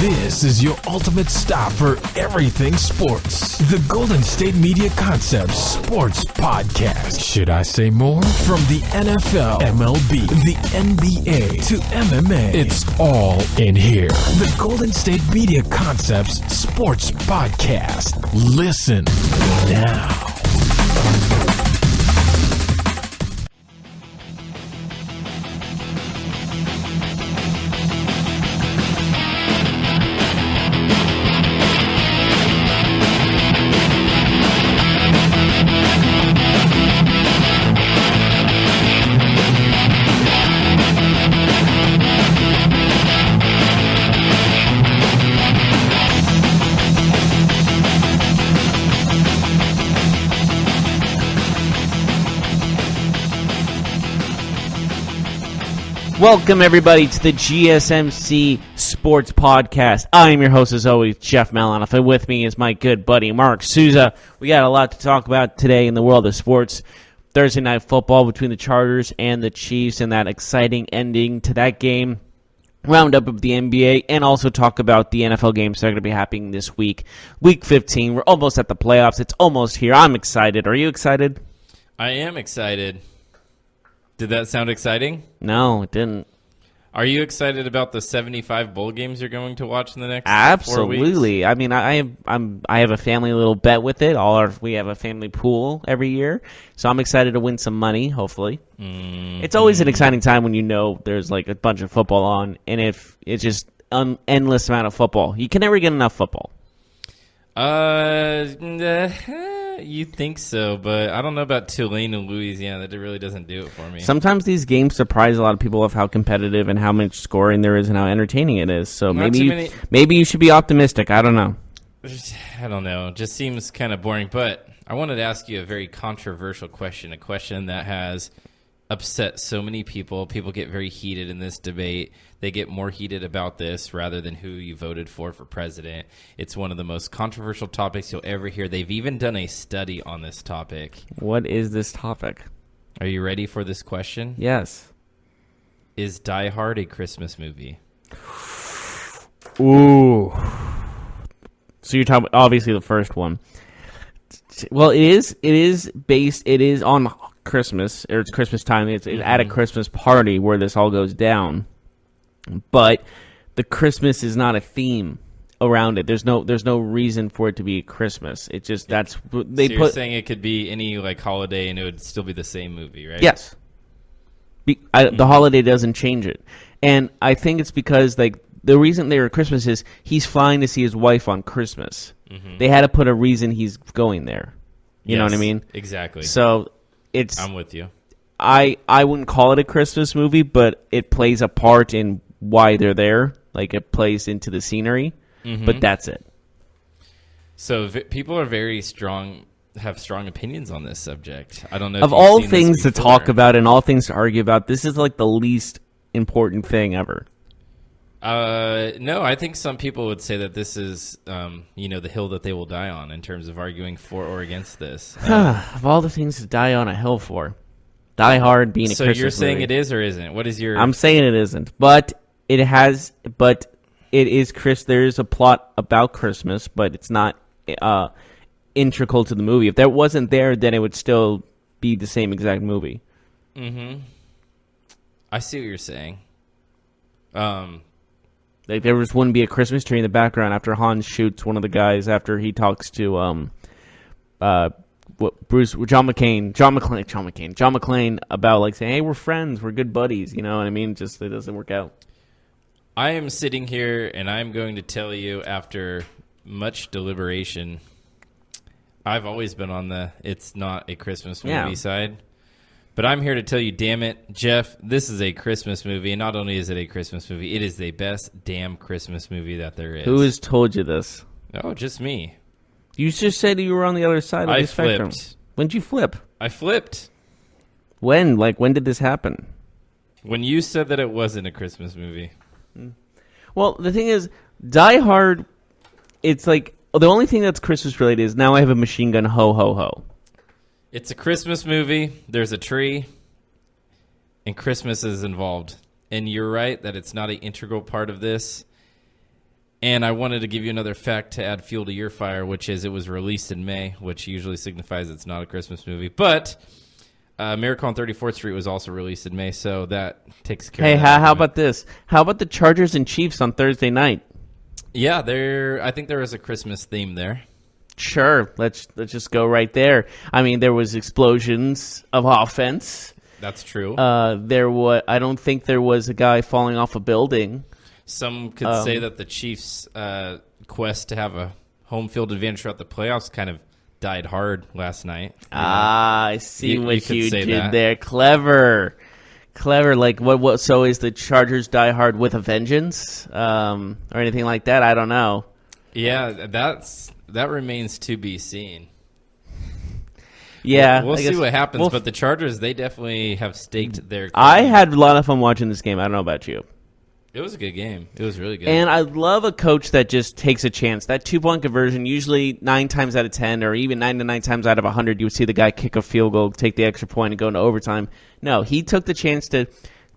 This is your ultimate stop for everything sports. The Golden State Media Concepts Sports Podcast. Should I say more? From the NFL, MLB, the NBA to MMA, it's all in here. The Golden State Media Concepts Sports Podcast. Listen now. Welcome, everybody, to the GSMC Sports Podcast. I am your host, as always, Jeff Malanoff, and with me is my good buddy, Mark Souza. We got a lot to talk about today in the world of sports. Thursday night football between the Chargers and the Chiefs and that exciting ending to that game. Roundup of the NBA, and also talk about the NFL games that are going to be happening this week. Week 15, we're almost at the playoffs. It's almost here. I'm excited. Are you excited? I am excited. Did that sound exciting? No, it didn't. Are you excited about the 75 bowl games you're going to watch in the next 4 weeks? Absolutely. I mean, I have a family little bet with it. We have a family pool every year, so I'm excited to win some money. Hopefully, It's always an exciting time when you know there's like a bunch of football on, and if it's just an endless amount of football, you can never get enough football. You think so, but I don't know about Tulane and Louisiana. That really doesn't do it for me. Sometimes these games surprise a lot of people of how competitive and how much scoring there is and how entertaining it is. So maybe you should be optimistic. I don't know. I don't know. It just seems kind of boring. But I wanted to ask you a very controversial question, a question that has upset so many people. People get very heated in this debate. They get more heated about this rather than who you voted for president. It's one of the most controversial topics you'll ever hear. They've even done a study on this topic. What is this topic? Are you ready for this question? Yes. Is Die Hard a Christmas movie? Ooh. So you're talking obviously the first one. Well, it is on Christmas, or it's Christmas time. It's at a Christmas party where this all goes down. But the Christmas is not a theme around it. There's no reason for it to be Christmas. It just you're saying it could be any like holiday and it would still be the same movie, right? Yes. The holiday doesn't change it, and I think it's because like the reason they're Christmas is he's flying to see his wife on Christmas. Mm-hmm. They had to put a reason he's going there. You know what I mean? Exactly. So I'm with you. I wouldn't call it a Christmas movie, but it plays a part in why they're there. Like it plays into the scenery, but that's it. So people are very strong, have strong opinions on this subject. I don't know. Of all things to talk about and all things to argue about, this is like the least important thing ever. No, I think some people would say that this is, the hill that they will die on in terms of arguing for or against this. Of all the things to die on a hill for, Die Hard being a Christmas movie. So you're saying it is or isn't? What is your? I'm saying it isn't, but it is Chris. There is a plot about Christmas, but it's not integral to the movie. If that wasn't there, then it would still be the same exact movie. Mm-hmm. I see what you're saying. Like there just wouldn't be a Christmas tree in the background after Han shoots one of the guys after he talks to John McClane about like saying, hey, we're friends, we're good buddies, you know what I mean? Just it doesn't work out. I am sitting here and I'm going to tell you after much deliberation, I've always been on the it's not a Christmas movie side. But I'm here to tell you, damn it, Jeff, this is a Christmas movie. And not only is it a Christmas movie, it is the best damn Christmas movie that there is. Who has told you this? Oh, just me. You just said you were on the other side of the spectrum. When'd you flip? I flipped. When? Like, when did this happen? When you said that it wasn't a Christmas movie. Well, the thing is, Die Hard, it's like, the only thing that's Christmas related is now I have a machine gun, ho, ho, ho. It's a Christmas movie. There's a tree. And Christmas is involved. And you're right that it's not an integral part of this. And I wanted to give you another fact to add fuel to your fire, which is it was released in May, which usually signifies it's not a Christmas movie. But Miracle on 34th Street was also released in May, so that takes care of that. Hey, how about this? How about the Chargers and Chiefs on Thursday night? Yeah, I think there was a Christmas theme there. Sure, let's just go right there. I mean, there was explosions of offense. That's true. I don't think there was a guy falling off a building. Some could say that the Chiefs' quest to have a home field advantage throughout the playoffs kind of died hard last night. I see what you could say did that. there. Clever. Like what? So is the Chargers die hard with a vengeance, or anything like that? I don't know. Yeah, that remains to be seen. Yeah, we'll I see guess what happens. we'll but the Chargers, they definitely have staked their. I had a lot of fun watching this game. I don't know about you. It was a good game. It was really good. And I love a coach that just takes a chance. That 2-point conversion, usually 9 times out of 10, or even 9 to 9 times out of 100, you would see the guy kick a field goal, take the extra point, and go into overtime. No, he took the chance to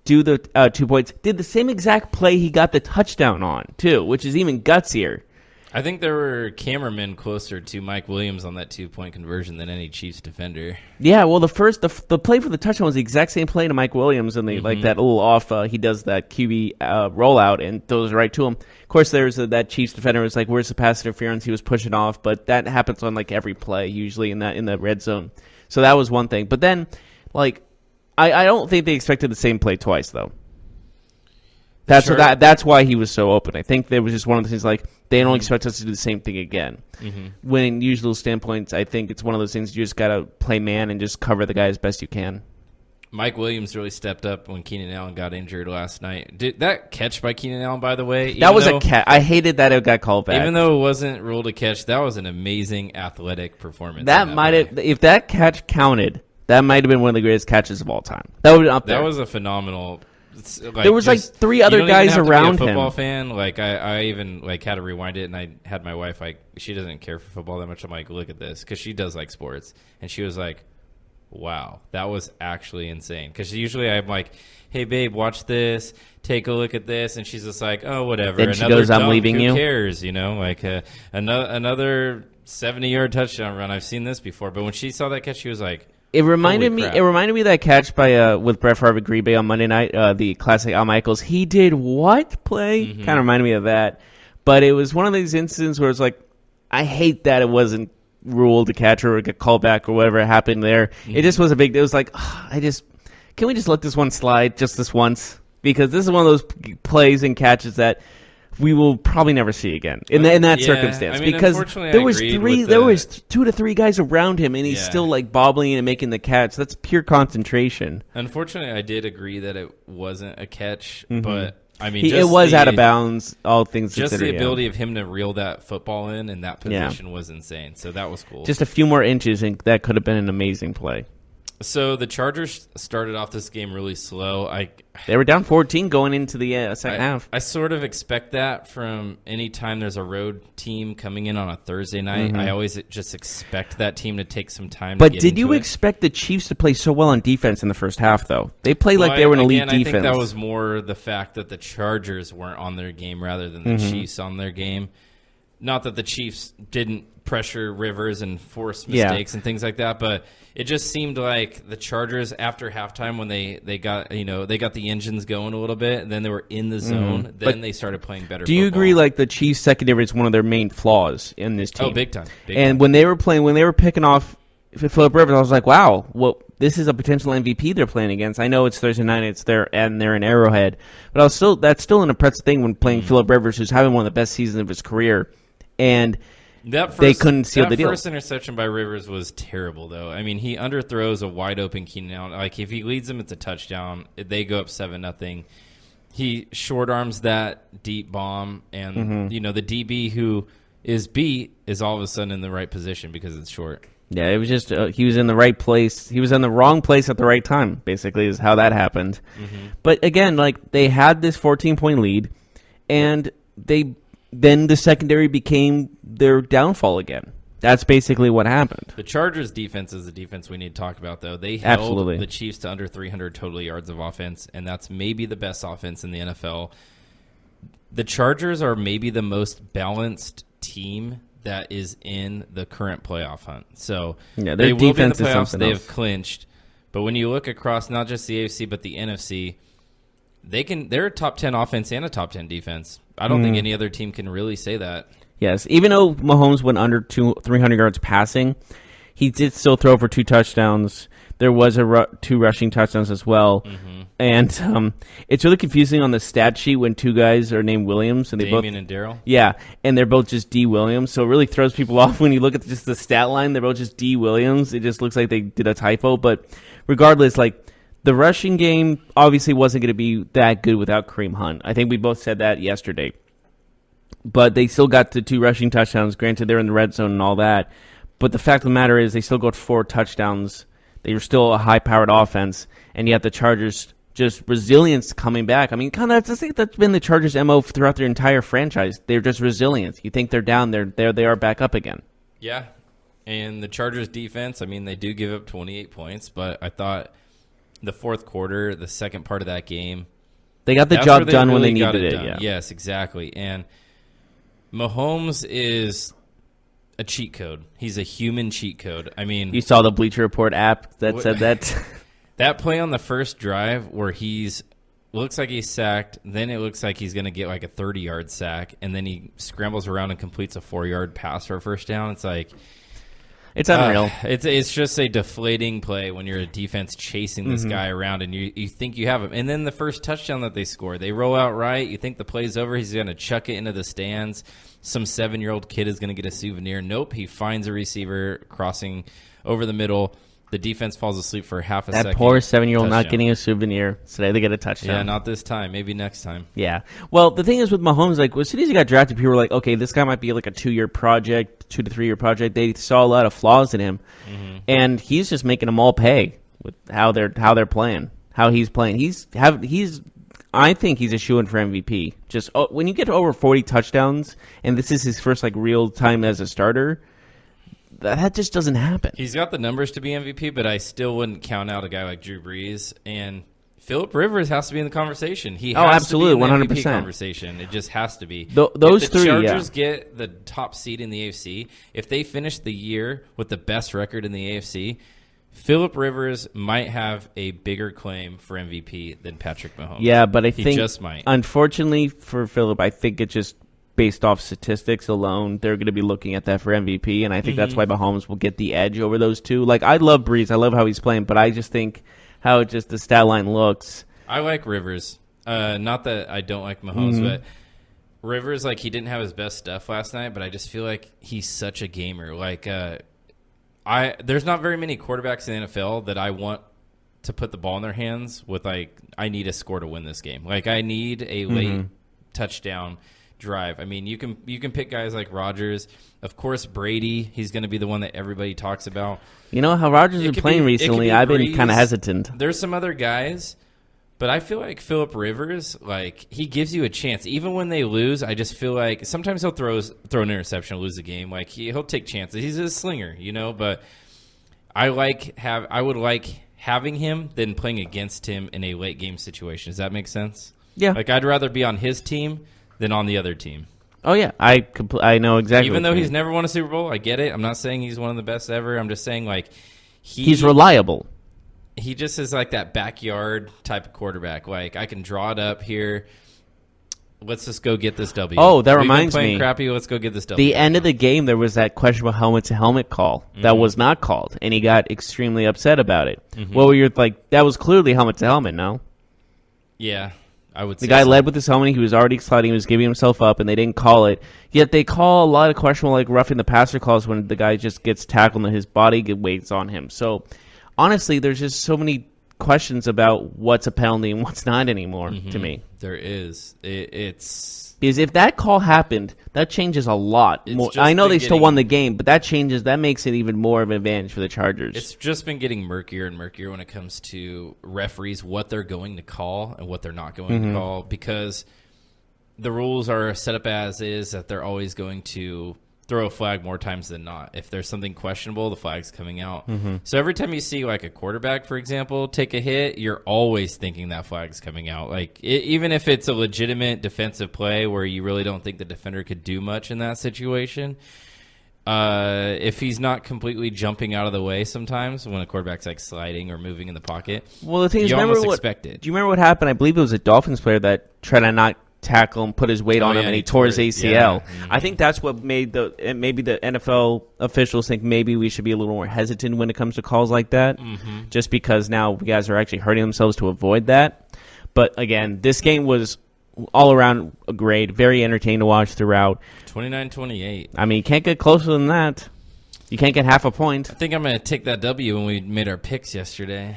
do the 2 points. Did the same exact play he got the touchdown on, too, which is even gutsier. I think there were cameramen closer to Mike Williams on that 2-point conversion than any Chiefs defender. Yeah, well, the play for the touchdown was the exact same play to Mike Williams, and they like that little off. He does that QB rollout and throws right to him. Of course, there's that Chiefs defender was like, "Where's the pass interference?" He was pushing off, but that happens on like every play usually in the red zone. So that was one thing. But then, like, I don't think they expected the same play twice though. That's why he was so open. I think there was just one of the things like they don't expect us to do the same thing again. When in usual standpoints, I think it's one of those things you just got to play man and just cover the guy as best you can. Mike Williams really stepped up when Keenan Allen got injured last night. Did that catch by Keenan Allen, by the way? That was a catch. I hated that it got called back. Even though it wasn't ruled a catch, that was an amazing athletic performance. That might have, if that catch counted, that might have been one of the greatest catches of all time. That would have been up there. That was a phenomenal. Like, there was like 3 other guys around him. Football fan, like I even like had to rewind it, and I had my wife like she doesn't care for football that much. I'm like, look at this, because she does like sports, and she was like, wow, that was actually insane. Because usually I'm like, hey babe, watch this, take a look at this, and she's just like, oh whatever. Then she goes, I'm leaving who you. Who cares? You know, like another 70-yard touchdown run. I've seen this before, but when she saw that catch, she was like. It reminded me of that catch by with Brett Favre at Green Bay on Monday night, the classic Al Michaels. He did what play? Kind of reminded me of that. But it was one of these incidents where it's like, I hate that it wasn't ruled a catch or get called back or whatever happened there. It just was it was like, can we just let this one slide just this once? Because this is one of those plays and catches that we will probably never see again in that circumstance. I mean, because there was 2 to 3 guys around him, and he's Yeah. still like bobbling and making the catch. That's pure concentration. Unfortunately, I did agree that it wasn't a catch, but I mean, It was out of bounds. All things just considered. the ability of him to reel that football in that position was insane. So that was cool. Just a few more inches, and that could have been an amazing play. So the Chargers started off this game really slow. They were down 14 going into the second half. I sort of expect that from any time there's a road team coming in on a Thursday night. I always just expect that team to take some time But to get did you into it. expect the Chiefs to play so well on defense in the first half, though? They played like they were an elite defense. I think that was more the fact that the Chargers weren't on their game rather than the Chiefs on their game. Not that the Chiefs didn't pressure Rivers and force mistakes and things like that, but it just seemed like the Chargers after halftime when they got the engines going a little bit, and then they were in the zone, then they started playing better. Do you agree? Like the Chiefs secondary is one of their main flaws in this team? Oh, big time. When they were picking off Phillip Rivers, I was like, wow, well, this is a potential MVP they're playing against. I know it's Thursday night, they're in Arrowhead, but that's still an impressive thing when playing Phillip Rivers, who's having one of the best seasons of his career. And they couldn't seal the deal. That first interception by Rivers was terrible, though. I mean, he underthrows a wide-open Keenan Allen. Like, if he leads them, it's a touchdown. They go up 7-0. He short arms that deep bomb, and, the DB who is beat is all of a sudden in the right position because it's short. Yeah, it was just he was in the right place. He was in the wrong place at the right time, basically, is how that happened. But, again, like, they had this 14-point lead, and then the secondary became their downfall again. That's basically what happened. The Chargers' defense is the defense we need to talk about, though. They held the Chiefs to under 300 total yards of offense, and that's maybe the best offense in the NFL. the Chargers are maybe the most balanced team that is in the current playoff hunt. So Yeah, they their will be in the defense is playoffs. something They else. have clinched. But when you look across not just the AFC but the NFC, they're a top 10 offense and a top 10 defense. I don't think any other team can really say that. Yes, even though Mahomes went under 300 yards passing, he did still throw for 2 touchdowns. There was 2 rushing touchdowns as well. And it's really confusing on the stat sheet when 2 guys are named Williams. And Damien and Darryl? Yeah, and they're both just D. Williams. So it really throws people off when you look at just the stat line. They're both just D. Williams. It just looks like they did a typo. But regardless, the rushing game obviously wasn't going to be that good without Kareem Hunt. I think we both said that yesterday. But they still got the 2 rushing touchdowns. Granted, they're in the red zone and all that. But the fact of the matter is they still got 4 touchdowns. They were still a high-powered offense. And yet the Chargers, just resilience coming back. I mean, I think that's been the Chargers' MO throughout their entire franchise. They're just resilient. You think they're down, they are back up again. Yeah. And the Chargers defense, I mean, they do give up 28 points. But I thought the fourth quarter, the second part of that game, They got the that's job where they done when really they got needed it. done. Yeah. Yes, exactly. And Mahomes is a cheat code. He's a human cheat code. I mean, You saw the Bleacher Report app that said that. that play on the first drive where looks like he's sacked, then it looks like he's going to get like a 30-yard sack, and then he scrambles around and completes a 4-yard pass for a first down. It's like It's unreal. It's just a deflating play when you're a defense chasing this guy around and you think you have him. And then the first touchdown that they score, they roll out right. You think the play's over. He's going to chuck it into the stands. Some 7-year-old kid is going to get a souvenir. Nope. He finds a receiver crossing over the middle. The defense falls asleep for half a second. That poor 7-year-old not Touchdown. getting a souvenir. Today they get a touchdown. Yeah, not this time. Maybe next time. Yeah. Well, the thing is with Mahomes, as soon as he got drafted, people were like, okay, this guy might be like a 2-year project, 2 to 3 year project. They saw a lot of flaws in him. And he's just making them all pay with how they're playing, how he's playing. I think he's a shoo-in for MVP. Just when you get to over 40 touchdowns, and this is his first real time as a starter, that just doesn't happen. He's got the numbers to be MVP, but I still wouldn't count out a guy like Drew Brees. And Phillip Rivers has to be in the conversation. He has absolutely, to be in the MVP 100%. conversation. It just has to be. Those if the three, Chargers get the top seed in the AFC, if they finish the year with the best record in the AFC, Phillip Rivers might have a bigger claim for MVP than Patrick Mahomes. Yeah, but I he think, just might. Unfortunately for Phillip, I think it's just based off statistics alone, they're going to be looking at that for MVP, and I think that's why Mahomes will get the edge over those two. I love Breeze. I love how he's playing, but I just think how just the stat line looks. I like Rivers. Not that I don't like Mahomes, but Rivers, he didn't have his best stuff last night, but I just feel like he's such a gamer. There's not very many quarterbacks in the NFL that I want to put the ball in their hands with, I need a score to win this game. I need a late touchdown drive. I mean, you can pick guys like Rodgers. Of course, Brady, he's going to be the one that everybody talks about. You know how Rodgers has been playing recently, I've been kind of hesitant. There's some other guys, but I feel like Phillip Rivers, he gives you a chance. Even when they lose, I just feel like sometimes he'll throw an interception and lose the game. He'll take chances. He's a slinger, but I would like having him than playing against him in a late game situation. Does that make sense? Yeah. I'd rather be on his team than on the other team. Oh, yeah. I know exactly. Even though he's never won a Super Bowl, I get it. I'm not saying he's one of the best ever. I'm just saying, he's reliable. He just is that backyard type of quarterback. I can draw it up here. Let's just go get this W. Oh, that We've been reminds playing me. Crappy. Let's go get this W. The end of the game, there was that questionable helmet-to-helmet call that was not called, and he got extremely upset about it. Well, you're that was clearly helmet-to-helmet, no? Yeah, I would say The guy so. led with his helmet. He was already sliding. He was giving himself up, and they didn't call it. Yet they call a lot of questionable, roughing the passer calls when the guy just gets tackled and his body weighs on him. So, honestly, there's just so many questions about what's a penalty and what's not anymore to me. There is. It's Because if that call happened, that changes a lot. It's More. just I know been they still getting- won the game, but that makes it even more of an advantage for the Chargers. It's just been getting murkier and murkier when it comes to referees, what they're going to call and what they're not going to call, because the rules are set up as is that they're always going to throw a flag more times than not. If there's something questionable, the flag's coming out. So every time you see like a quarterback, for example, take a hit, you're always thinking that flag's coming out. Like even if it's a legitimate defensive play where you really don't think the defender could do much in that situation, if he's not completely jumping out of the way sometimes when a quarterback's like sliding or moving in the pocket, well, the thing is, you almost expect it. Do you remember what happened? I believe it was a Dolphins player that tried to not tackle and put his weight on him, and he tore his ACL. Yeah. I think that's what made maybe the NFL officials think maybe we should be a little more hesitant when it comes to calls like that, just because now guys are actually hurting themselves to avoid that. But again, this game was all around great, very entertaining to watch throughout. 29-28. I mean, you can't get closer than that. You can't get half a point. I think I'm going to take that W when we made our picks yesterday.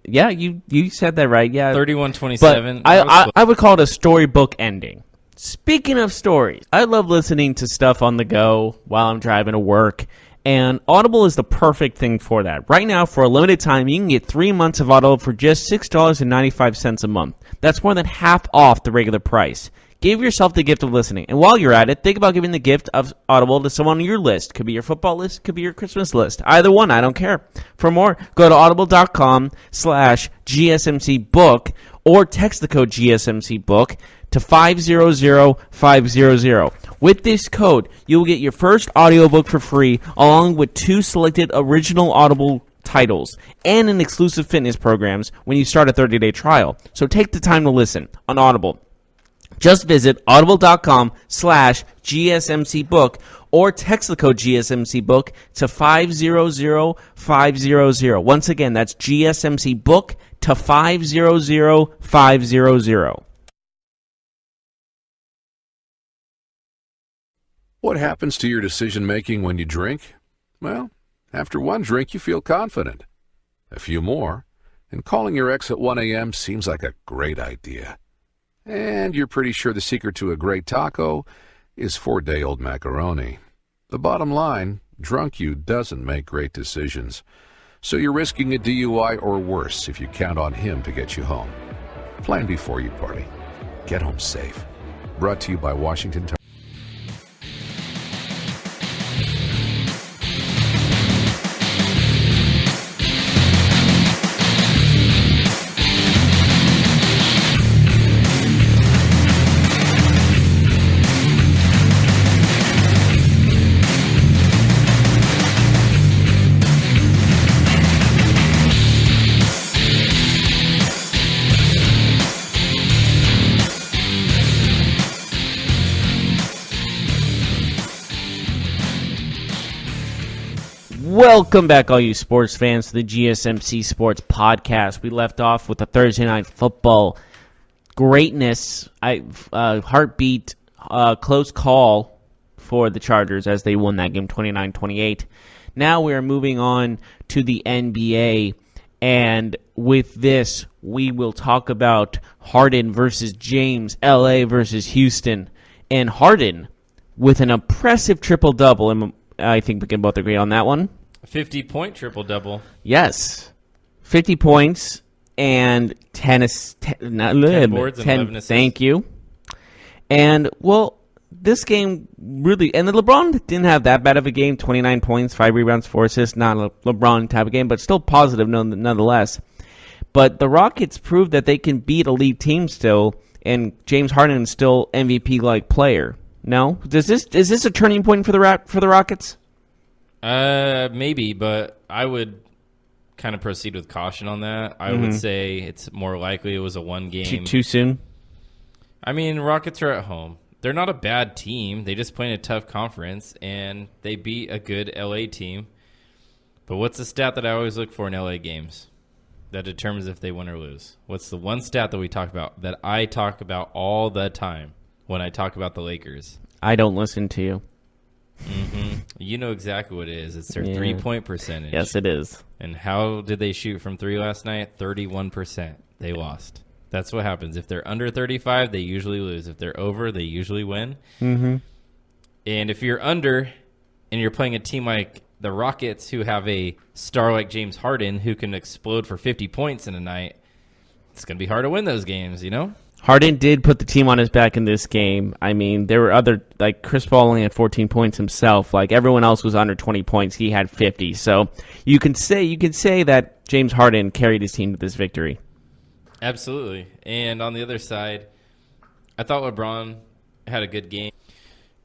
Yeah, you said that right. Yeah, 31-27. But I would call it a storybook ending. Speaking of stories, I love listening to stuff on the go while I'm driving to work, and Audible is the perfect thing for that. Right now, for a limited time, you can get 3 months of Audible for just $6.95 a month. That's more than half off the regular price. Give yourself the gift of listening. And while you're at it, think about giving the gift of Audible to someone on your list. Could be your football list, could be your Christmas list. Either one, I don't care. For more, go to audible.com/GSMC book or text the code GSMC book to 500-500. With this code, you will get your first audiobook for free along with 2 selected original Audible titles and an exclusive fitness programs when you start a 30-day trial. So take the time to listen on Audible. Just visit audible.com/GSMC book or text the code GSMC book to 500-500. Once again, that's GSMC book to 500-500. What happens to your decision-making when you drink? Well, after one drink, you feel confident. A few more, and calling your ex at 1 a.m. seems like a great idea. And you're pretty sure the secret to a great taco is 4-day-old macaroni. The bottom line, drunk you doesn't make great decisions. So you're risking a DUI or worse if you count on him to get you home. Plan before you party. Get home safe. Brought to you by Washington Times. Welcome back, all you sports fans, to the GSMC Sports Podcast. We left off with the Thursday Night Football greatness, heartbeat, close call for the Chargers as they won that game 29-28. Now we're moving on to the NBA, and with this, we will talk about Harden versus James, LA versus Houston, and Harden with an impressive triple-double, and I think we can both agree on that one. 50-point triple-double. Yes. 50 points and 10 boards and 11 assists. Thank you. And, well, this game really... And the LeBron didn't have that bad of a game. 29 points, 5 rebounds, 4 assists. Not a LeBron type of game, but still positive nonetheless. But the Rockets proved that they can beat elite teams still, and James Harden is still MVP-like player. No? Is this a turning point for the Rockets? Maybe, but I would kind of proceed with caution on that. I would say it's more likely it was a one game. Too soon? I mean, Rockets are at home. They're not a bad team. They just play in a tough conference, and they beat a good LA team. But what's the stat that I always look for in LA games that determines if they win or lose? What's the one stat that we talk about, that I talk about all the time when I talk about the Lakers? I don't listen to you. You know exactly what it is. It's their 3-point percentage. Yes, it is. And how did they shoot from 3 last night? 31%. They lost. That's what happens. If they're under 35, they usually lose. If they're over, they usually win. And if you're under and you're playing a team like the Rockets, who have a star like James Harden who can explode for 50 points in a night, it's going to be hard to win those games, you know? Harden did put the team on his back in this game. I mean, there were other, like Chris Paul only had 14 points himself. Like everyone else was under 20 points. He had 50. So you can say that James Harden carried his team to this victory. Absolutely. And on the other side, I thought LeBron had a good game.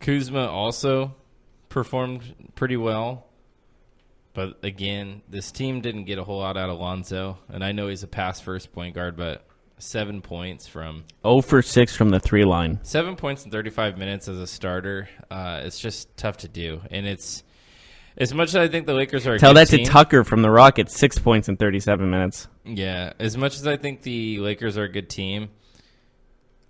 Kuzma also performed pretty well. But again, this team didn't get a whole lot out of Lonzo. And I know he's a pass-first point guard, but 7 points from 0 for 6 from the 3 line. 7 points in 35 minutes as a starter. It's just tough to do. And it's as much as I think the Lakers are a Tell good that team, to Tucker from the Rockets, 6 points in 37 minutes. Yeah, as much as I think the Lakers are a good team,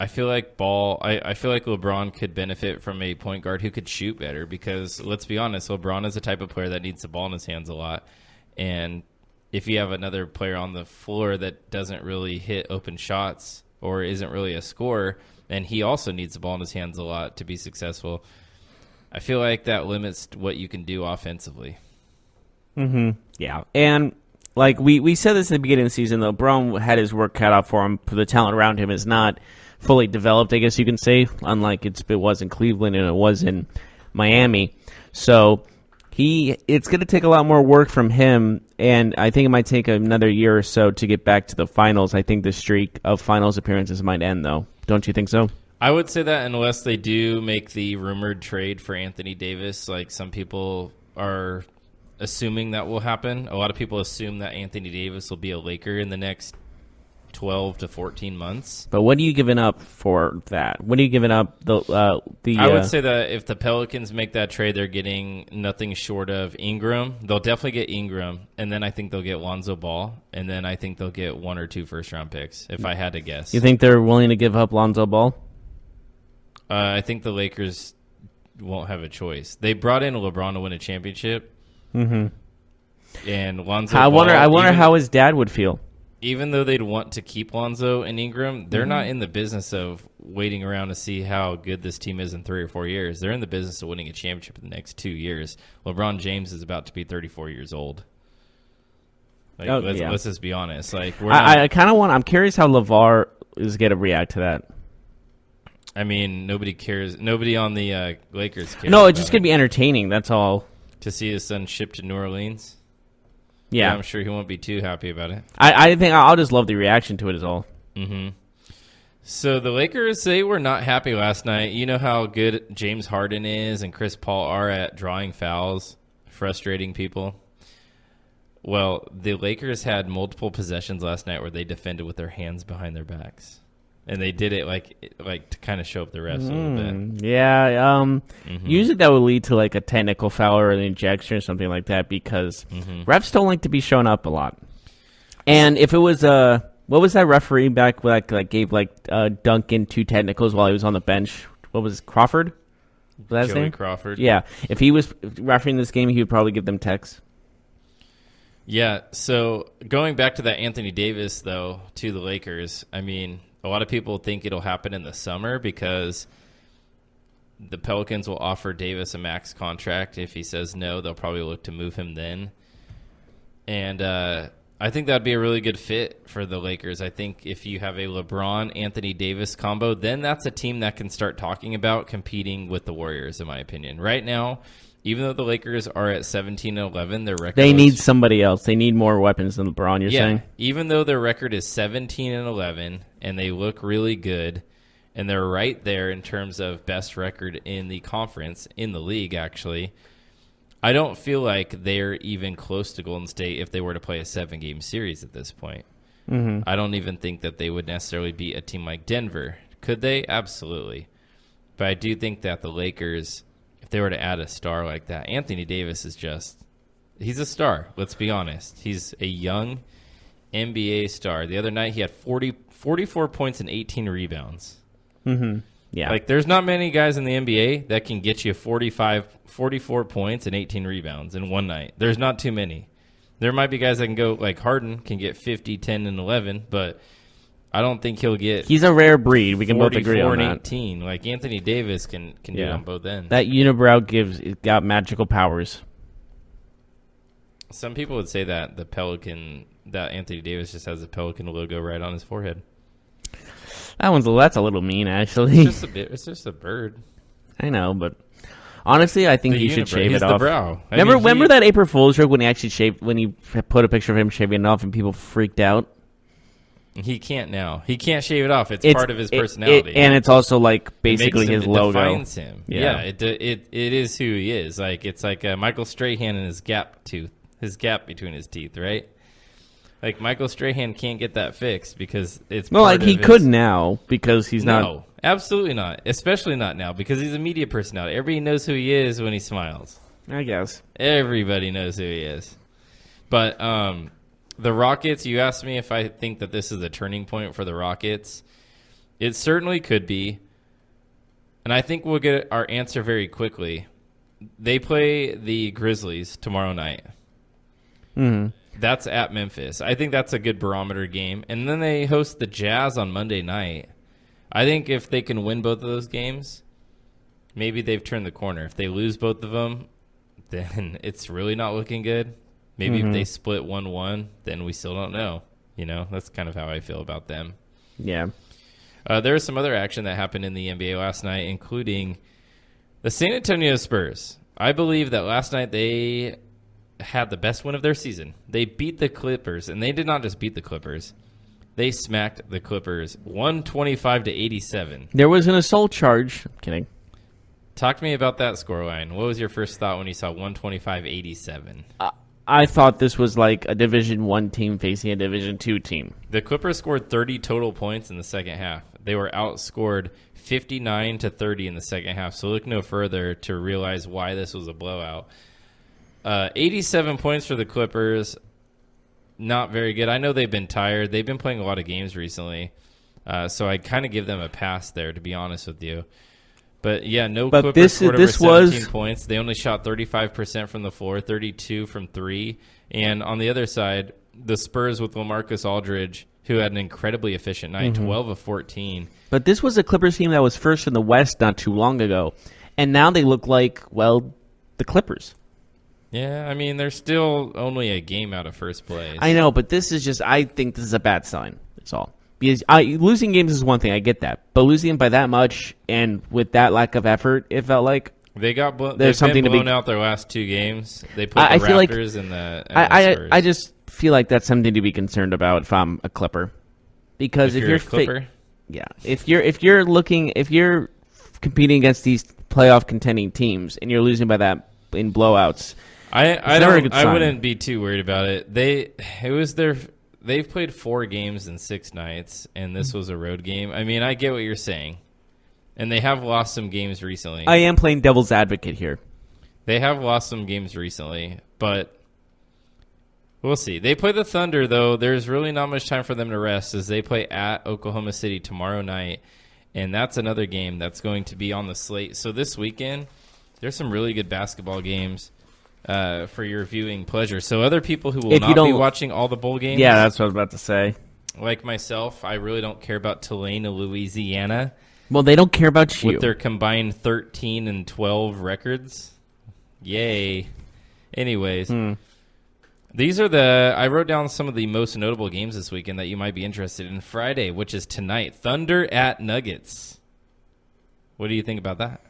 I feel like LeBron could benefit from a point guard who could shoot better because let's be honest, LeBron is the type of player that needs the ball in his hands a lot. And if you have another player on the floor that doesn't really hit open shots or isn't really a scorer, and he also needs the ball in his hands a lot to be successful, I feel like that limits what you can do offensively. Mm-hmm. Yeah. And like we said this in the beginning of the season, though, LeBron had his work cut out for him. The talent around him is not fully developed, I guess you can say, unlike it was in Cleveland and it was in Miami. So it's going to take a lot more work from him, and I think it might take another year or so to get back to the finals. I think the streak of finals appearances might end, though. Don't you think so? I would say that unless they do make the rumored trade for Anthony Davis, like some people are assuming that will happen. A lot of people assume that Anthony Davis will be a Laker in the next 12 to 14 months. But what are you giving up for that? What are you giving up? I would say that if the Pelicans make that trade, they're getting nothing short of Ingram. They'll definitely get Ingram, and then I think they'll get Lonzo Ball, and then I think they'll get 1 or 2 first-round picks, if I had to guess. You think they're willing to give up Lonzo Ball? I think the Lakers won't have a choice. They brought in LeBron to win a championship. Mm-hmm. And Lonzo I Ball, wonder how his dad would feel. Even though they'd want to keep Lonzo and Ingram, they're not in the business of waiting around to see how good this team is in 3 or 4 years. They're in the business of winning a championship in the next 2 years. LeBron James is about to be 34 years old. Let's just be honest. I'm curious how LeVar is going to react to that. I mean, nobody cares. Nobody on the Lakers cares. No, it's just going to be entertaining. That's all. To see his son shipped to New Orleans. Yeah, I'm sure he won't be too happy about it. I think I'll just love the reaction to it is all. Mm-hmm. So the Lakers, they were not happy last night. You know how good James Harden is and Chris Paul are at drawing fouls, frustrating people. Well, the Lakers had multiple possessions last night where they defended with their hands behind their backs. And they did it like to kind of show up the refs a little bit. Yeah. Usually that would lead to like a technical foul or an injection or something like that because refs don't like to be shown up a lot. And if it was what was that referee back like gave Duncan 2 technicals while he was on the bench? What was Crawford? Was that his Joey name? Crawford. Yeah. If he was refereeing this game, he would probably give them techs. Yeah. So going back to that Anthony Davis though to the Lakers, I mean. A lot of people think it'll happen in the summer because the Pelicans will offer Davis a max contract. If he says no, they'll probably look to move him then. And I think that'd be a really good fit for the Lakers. I think if you have a LeBron-Anthony Davis combo, then that's a team that can start talking about competing with the Warriors, in my opinion. Right now, even though the Lakers are at 17-11, their record they need somebody else. They need more weapons than LeBron, you're saying? Even though their record is 17-11 and they look really good and they're right there in terms of best record in the conference, in the league actually, I don't feel like they're even close to Golden State if they were to play a 7-game series at this point. Mm-hmm. I don't even think that they would necessarily beat a team like Denver. Could they? Absolutely. But I do think that the Lakers, if they were to add a star like that, Anthony Davis is he's a star, let's be honest. He's a young NBA star. The other night he had 44 points and 18 rebounds. Mm-hmm. Yeah. There's not many guys in the NBA that can get you 44 points and 18 rebounds in one night. There's not too many. There might be guys that can go, like Harden, can get 50, 10, and 11, but I don't think he'll get. He's a rare breed. We can both agree on that. 18. Like Anthony Davis can do it on both ends. That unibrow got magical powers. Some people would say that that Anthony Davis just has the Pelican logo right on his forehead. That's a little mean, actually. It's just a bird. I know, but honestly, I think he should shave He's it the off. brow. Remember that April Fool's joke when he actually put a picture of him shaving it off and people freaked out? He can't now. He can't shave it off. It's part of his personality, and it's also like basically his logo. It defines him. Yeah, it is who he is. Like it's like Michael Strahan and his gap between his teeth, right? Like Michael Strahan can't get that fixed because it's he could now because he's not. No, absolutely not. Especially not now because he's a media personality. Everybody knows who he is when he smiles. I guess Everybody knows who he is. But the Rockets, you asked me if I think that this is a turning point for the Rockets. It certainly could be. And I think we'll get our answer very quickly. They play the Grizzlies tomorrow night. Mm-hmm. That's at Memphis. I think that's a good barometer game. And then they host the Jazz on Monday night. I think if they can win both of those games, maybe they've turned the corner. If they lose both of them, then it's really not looking good. Maybe if they split 1-1, then we still don't know. You know, that's kind of how I feel about them. Yeah. There was some other action that happened in the NBA last night, including the San Antonio Spurs. I believe that last night they had the best win of their season. They beat the Clippers, and they did not just beat the Clippers. They smacked the Clippers 125-87. There was an assault charge. I'm kidding. Talk to me about that scoreline. What was your first thought when you saw 125-87? I thought this was like a Division I team facing a Division II team. The Clippers scored 30 total points in the second half. They were outscored 59-30 in the second half. So look no further to realize why this was a blowout. 87 points for the Clippers. Not very good. I know they've been tired. They've been playing a lot of games recently. So I kind of give them a pass there, to be honest with you. But yeah, Clippers scored over 17 points. They only shot 35% from the floor, 32 from three. And on the other side, the Spurs with LaMarcus Aldridge, who had an incredibly efficient night, 12 of 14. But this was a Clippers team that was first in the West not too long ago. And now they look like, well, the Clippers. Yeah, I mean, they're still only a game out of first place. I know, but this is just, I think this is a bad sign. That's all. Because losing games is one thing, I get that. But losing them by that much and with that lack of effort, it felt like they've there's something been blown to be out their last two games. They put the Raptors and the Spurs. I just feel like that's something to be concerned about if I'm a Clipper. Because if you're a Clipper? if you're competing against these playoff contending teams and you're losing by that in blowouts, I wouldn't be too worried about it. They've played 4 games in 6 nights, and this was a road game. I mean, I get what you're saying. And they have lost some games recently. I am playing devil's advocate here. They have lost some games recently, but we'll see. They play the Thunder, though. There's really not much time for them to rest as they play at Oklahoma City tomorrow night, and that's another game that's going to be on the slate. So this weekend, there's some really good basketball games for your viewing pleasure. So other people who will not be watching all the bowl games. Yeah, that's what I was about to say. Like myself, I really don't care about Tulane, Louisiana. Well, they don't care about you. With their combined 13 and 12 records. Yay. Anyways, these are I wrote down some of the most notable games this weekend that you might be interested in. Friday, which is tonight, Thunder at Nuggets. What do you think about that?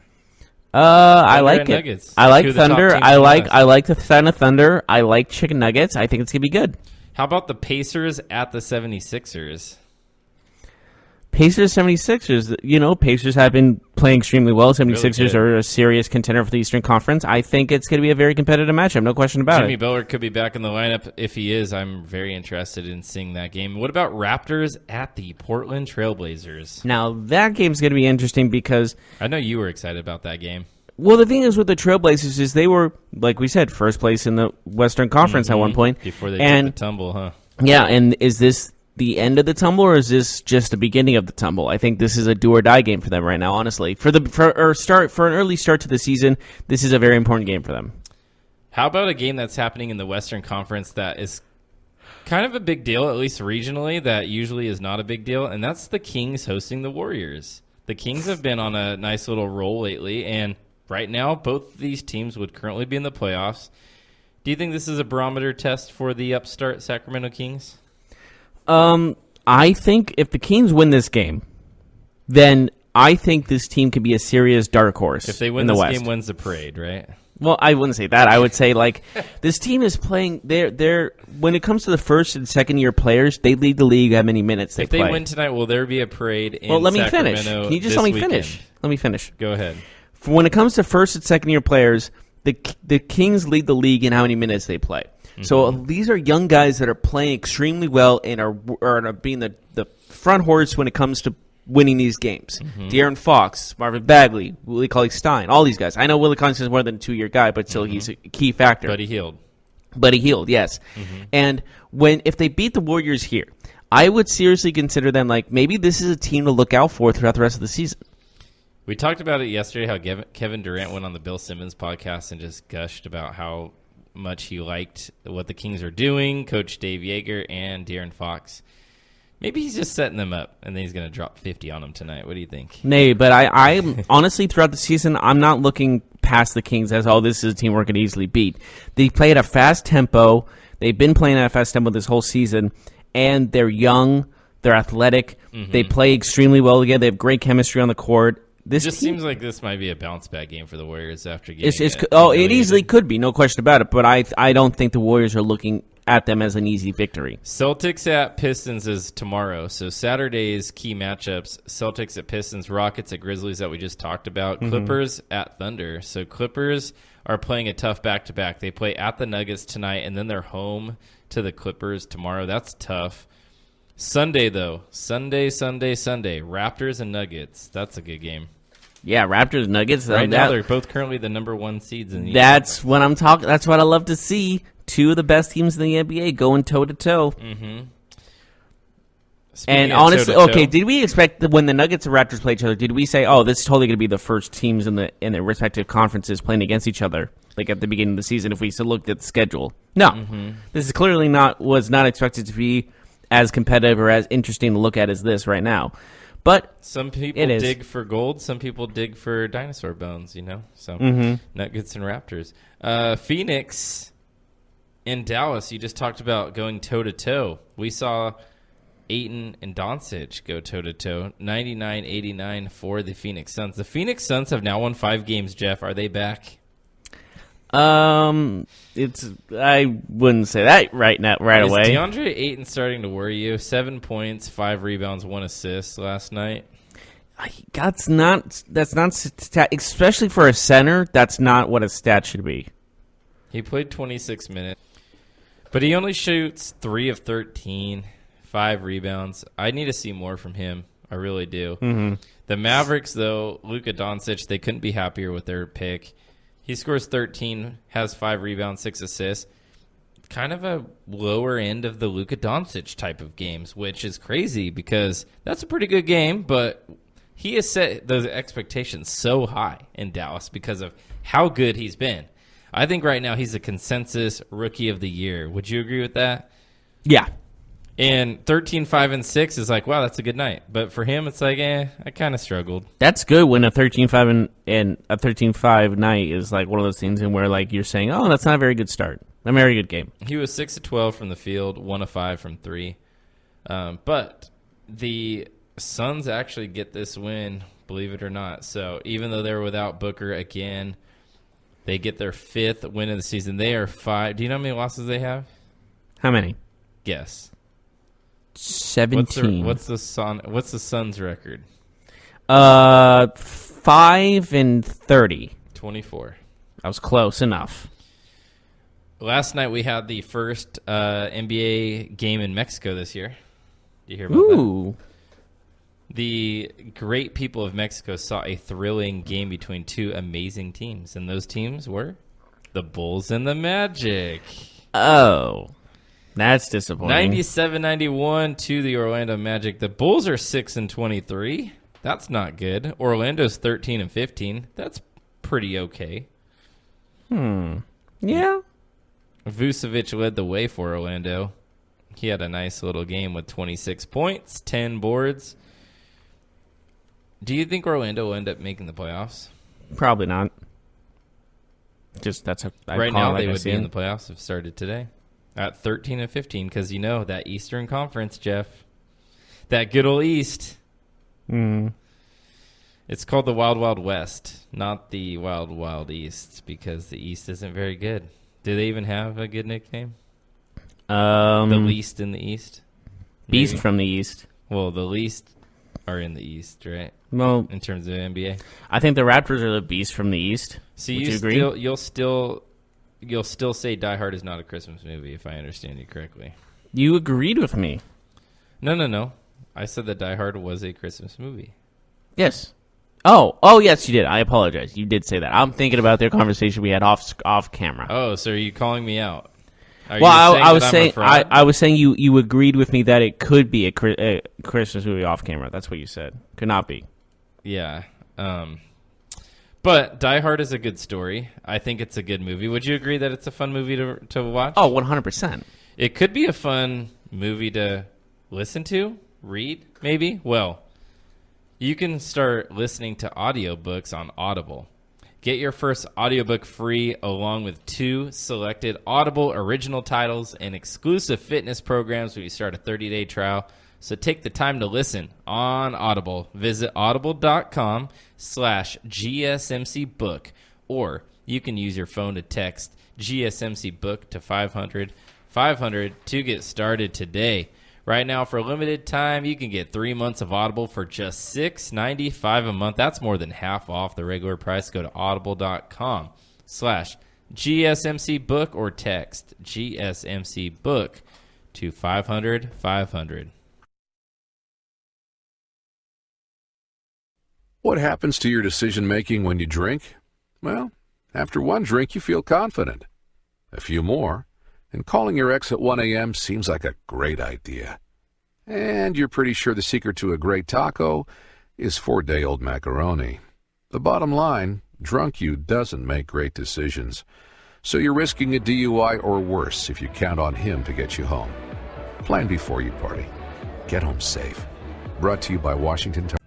I like it. Nuggets. I like Thunder. I like the sound of Thunder. I like chicken nuggets. I think it's gonna be good. How about the Pacers at the 76ers? Pacers, 76ers. You know, Pacers have been playing extremely well. 76ers are a serious contender for the Eastern Conference. I think it's going to be a very competitive matchup. No question about Jimmy it. Butler could be back in the lineup. If he is, I'm very interested in seeing that game. What about Raptors at the Portland Trailblazers? Now, that game's going to be interesting because I know you were excited about that game. Well, the thing is with the Trailblazers is they were, like we said, first place in the Western Conference at one point. Before they took the tumble, huh? Yeah, and is this the end of the tumble, or is this just the beginning of the tumble? I think this is a do or die game for them right now. Honestly, for an early start to the season, this is a very important game for them. How about a game that's happening in the Western Conference that is kind of a big deal, at least regionally? That usually is not a big deal, and that's the Kings hosting the Warriors. The Kings have been on a nice little roll lately, and right now both these teams would currently be in the playoffs. Do you think this is a barometer test for the upstart Sacramento Kings? I think if the Kings win this game, then I think this team could be a serious dark horse. If they win in the this West. game, wins the parade, right? Well, I wouldn't say that. I would say this team is playing. They're when it comes to the first and second year players, they lead the league how many minutes they If play. they win tonight, will there be a parade in Well, let me Sacramento finish. Can you just this let me weekend? finish? Let me finish. Go ahead. When it comes to first and second year players, the Kings lead the league in how many minutes they play. So these are young guys that are playing extremely well and are being the front horse when it comes to winning these games. De'Aaron Fox, Marvin Bagley, Willie Cauley-Stein, all these guys. I know Willie Cauley-Stein is more than a 2-year guy, but still he's a key factor. But he healed. But he healed, yes. And if they beat the Warriors here, I would seriously consider them like maybe this is a team to look out for throughout the rest of the season. We talked about it yesterday, how Kevin Durant went on the Bill Simmons podcast and just gushed about how much he liked what the Kings are doing, Coach Dave Yeager and De'Aaron Fox. Maybe he's just setting them up, and then he's going to drop 50 on them tonight. What do you think? Nay, but I honestly, throughout the season, I'm not looking past the Kings as, this is a team we're going to easily beat. They play at a fast tempo. They've been playing at a fast tempo this whole season, and they're young. They're athletic. They play extremely well together. They have great chemistry on the court. This just team, seems like this might be a bounce-back game for the Warriors after getting it easily could be, no question about it, but I don't think the Warriors are looking at them as an easy victory. Celtics at Pistons is tomorrow. So Saturday's key matchups, Celtics at Pistons, Rockets at Grizzlies that we just talked about, Clippers at Thunder. So Clippers are playing a tough back-to-back. They play at the Nuggets tonight, and then they're home to the Clippers tomorrow. That's tough. Sunday, though. Sunday. Raptors and Nuggets. That's a good game. Yeah, Raptors, Nuggets. Right now, they're both currently the number one seeds in the That's what I'm talking. That's what I love to see. Two of the best teams in the NBA going toe to toe. And honestly, okay, did we expect that when the Nuggets and Raptors play each other? Did we say, this is totally going to be the first teams in their respective conferences playing against each other, like at the beginning of the season? If we still looked at the schedule, no, this is clearly was not expected to be as competitive or as interesting to look at as this right now. But some people dig for gold, some people dig for dinosaur bones. So Nuggets and Raptors, Phoenix. In Dallas, you just talked about going toe-to-toe. We saw Ayton and Doncic go toe-to-toe, 99-89 for the Phoenix Suns. The Phoenix Suns have now won 5 games, Jeff. Are they back? I wouldn't say that right away. Is DeAndre Ayton starting to worry you? 7 points, 5 rebounds, 1 assist last night. That's not especially for a center, that's not what a stat should be. He played 26 minutes. But he only shoots 3 of 13, 5 rebounds. I need to see more from him. I really do. The Mavericks, though, Luka Doncic, they couldn't be happier with their pick. He scores 13, has 5 rebounds, 6 assists. Kind of a lower end of the Luka Doncic type of games, which is crazy because that's a pretty good game, but he has set those expectations so high in Dallas because of how good he's been. I think right now he's a consensus rookie of the year. Would you agree with that? Yeah. And 13, 5, and 6 is like, wow, that's a good night. But for him, it's like, I kind of struggled. That's good when a 13-5 and a 13-5 night is like one of those things in where like you're saying, that's not a very good start. A very good game. He was 6 of 12 from the field, 1 of 5 from 3. But the Suns actually get this win, believe it or not. So even though they were without Booker again, they get their 5th win of the season. They are 5. Do you know how many losses they have? How many? Guess. 17. What's the Suns' record? 5-30. 24. I was close enough. Last night we had the first NBA game in Mexico this year. Did you hear about that? The great people of Mexico saw a thrilling game between 2 amazing teams, and those teams were the Bulls and the Magic. Oh, that's disappointing. 97-91 to the Orlando Magic. The Bulls are 6-23. That's not good. Orlando's 13-15. That's pretty okay. Yeah. Vucevic led the way for Orlando. He had a nice little game with 26 points, 10 boards. Do you think Orlando will end up making the playoffs? Probably not. Just that's right now they would be in the playoffs if started today at 13-15 because that Eastern Conference, Jeff, that good old East. It's called the Wild Wild West, not the Wild Wild East, because the East isn't very good. Do they even have a good nickname? The least in the East? Beast Maybe. from the East. Well, the least are in the East, right? Well, In terms of NBA. I think the Raptors are the Beast from the East. So Would you agree? you'll still say Die Hard is not a Christmas movie, if I understand you correctly. You agreed with me. No. I said that Die Hard was a Christmas movie. Yes. Oh, yes, you did. I apologize. You did say that. I'm thinking about their conversation we had off camera. Oh, so are you calling me out? Are Well, you I was that I'm a saying fraud? I was saying you agreed with me that it could be a Christmas movie off camera. That's what you said. Could not be. Yeah. But Die Hard is a good story. I think it's a good movie. Would you agree that it's a fun movie to watch? Oh, 100%. It could be a fun movie to listen to, read, maybe. Well, you can start listening to audiobooks on Audible. Get your first audiobook free along with 2 selected Audible original titles and exclusive fitness programs when you start a 30-day trial. So take the time to listen on Audible. Visit audible.com/GSMC book, or you can use your phone to text GSMC book to 500 to get started today. Right now, for a limited time, you can get 3 months of Audible for just $6.95 a month. That's more than half off the regular price. Go to audible.com/GSMC book or text GSMC book to 500. What happens to your decision-making when you drink? Well, after one drink, you feel confident. A few more, and calling your ex at 1 a.m. seems like a great idea. And you're pretty sure the secret to a great taco is 4-day-old macaroni. The bottom line, drunk you doesn't make great decisions. So you're risking a DUI or worse if you count on him to get you home. Plan before you party. Get home safe. Brought to you by Washington Times.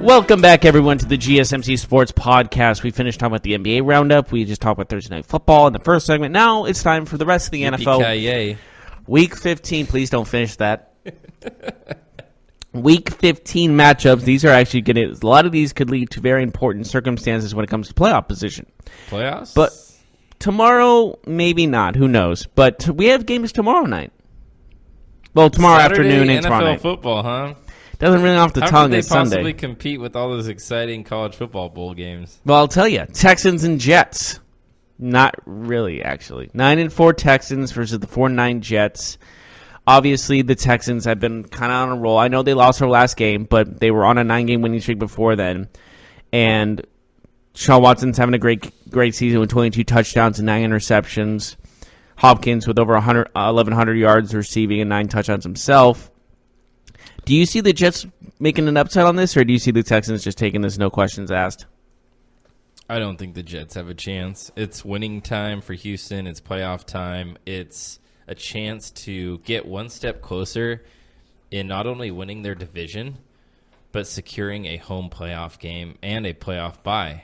Welcome back, everyone, to the GSMC Sports Podcast. We finished talking about the NBA roundup. We just talked about Thursday Night Football in the first segment. Now it's time for the rest of the NFL. Yippee-ki-yay. Week 15. Please don't finish that. Week 15 matchups. These are actually going to... A lot of these could lead to very important circumstances when it comes to playoff position. Playoffs? But tomorrow, maybe not. Who knows? But we have games tomorrow night. Well, tomorrow Saturday, afternoon and NFL tomorrow night. football, huh? Doesn't ring off the How tongue. could they It's Sunday. possibly compete with all those exciting college football bowl games? Well, I'll tell you, Texans and Jets. Not really, actually. 9-4 Texans versus the 4-9 Jets. Obviously, the Texans have been kind of on a roll. I know they lost their last game, but they were on a 9-game winning streak before then. And Sean Watson's having a great season with 22 touchdowns and 9 interceptions. Hopkins with over 1,100 yards receiving and 9 touchdowns himself. Do you see the Jets making an upset on this, or do you see the Texans just taking this no questions asked? I don't think the Jets have a chance. It's winning time for Houston. It's playoff time. It's a chance to get one step closer in not only winning their division, but securing a home playoff game and a playoff bye.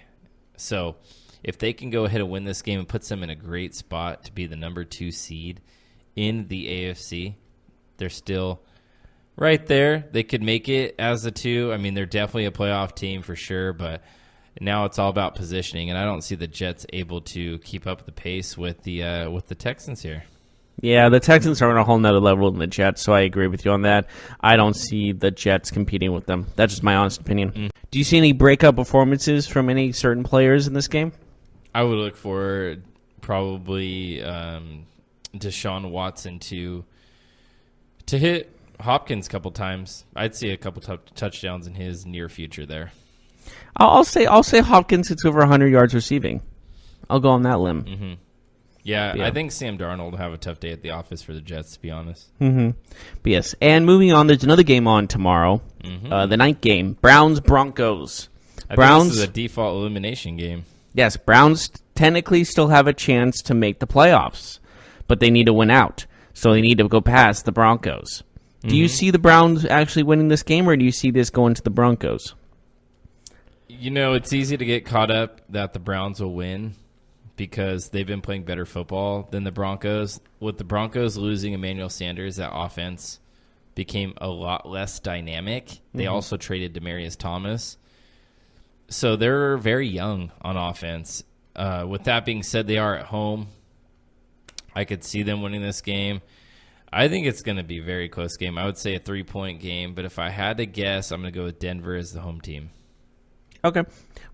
So if they can go ahead and win this game, it puts them in a great spot to be the number 2 seed in the AFC. They're still right there. They could make it as a 2. I mean, they're definitely a playoff team for sure, but now it's all about positioning, and I don't see the Jets able to keep up the pace with the Texans here. Yeah, the Texans are on a whole nother level than the Jets, so I agree with you on that. I don't see the Jets competing with them. That's just my honest opinion. Do you see any breakout performances from any certain players in this game? I would look for probably Deshaun Watson to hit Hopkins a couple times. I'd see a couple touchdowns in his near future there. I'll say Hopkins hits over 100 yards receiving. I'll go on that limb. Mm-hmm. Yeah, Yeah. I think Sam Darnold will have a tough day at the office for the Jets, to be honest. But yes, and moving on, there's another game on tomorrow, the night game, Browns-Broncos. I think this is a default elimination game. Yes, Browns technically still have a chance to make the playoffs, but they need to win out, so they need to go past the Broncos. Do you see the Browns actually winning this game, or do you see this going to the Broncos? You know, it's easy to get caught up that the Browns will win because they've been playing better football than the Broncos. With the Broncos losing Emmanuel Sanders, that offense became a lot less dynamic. They also traded Demaryius Thomas. So they're very young on offense. With that being said, they are at home. I could see them winning this game. I think it's going to be a very close game. I would say a 3-point game, but if I had to guess, I'm going to go with Denver as the home team. Okay.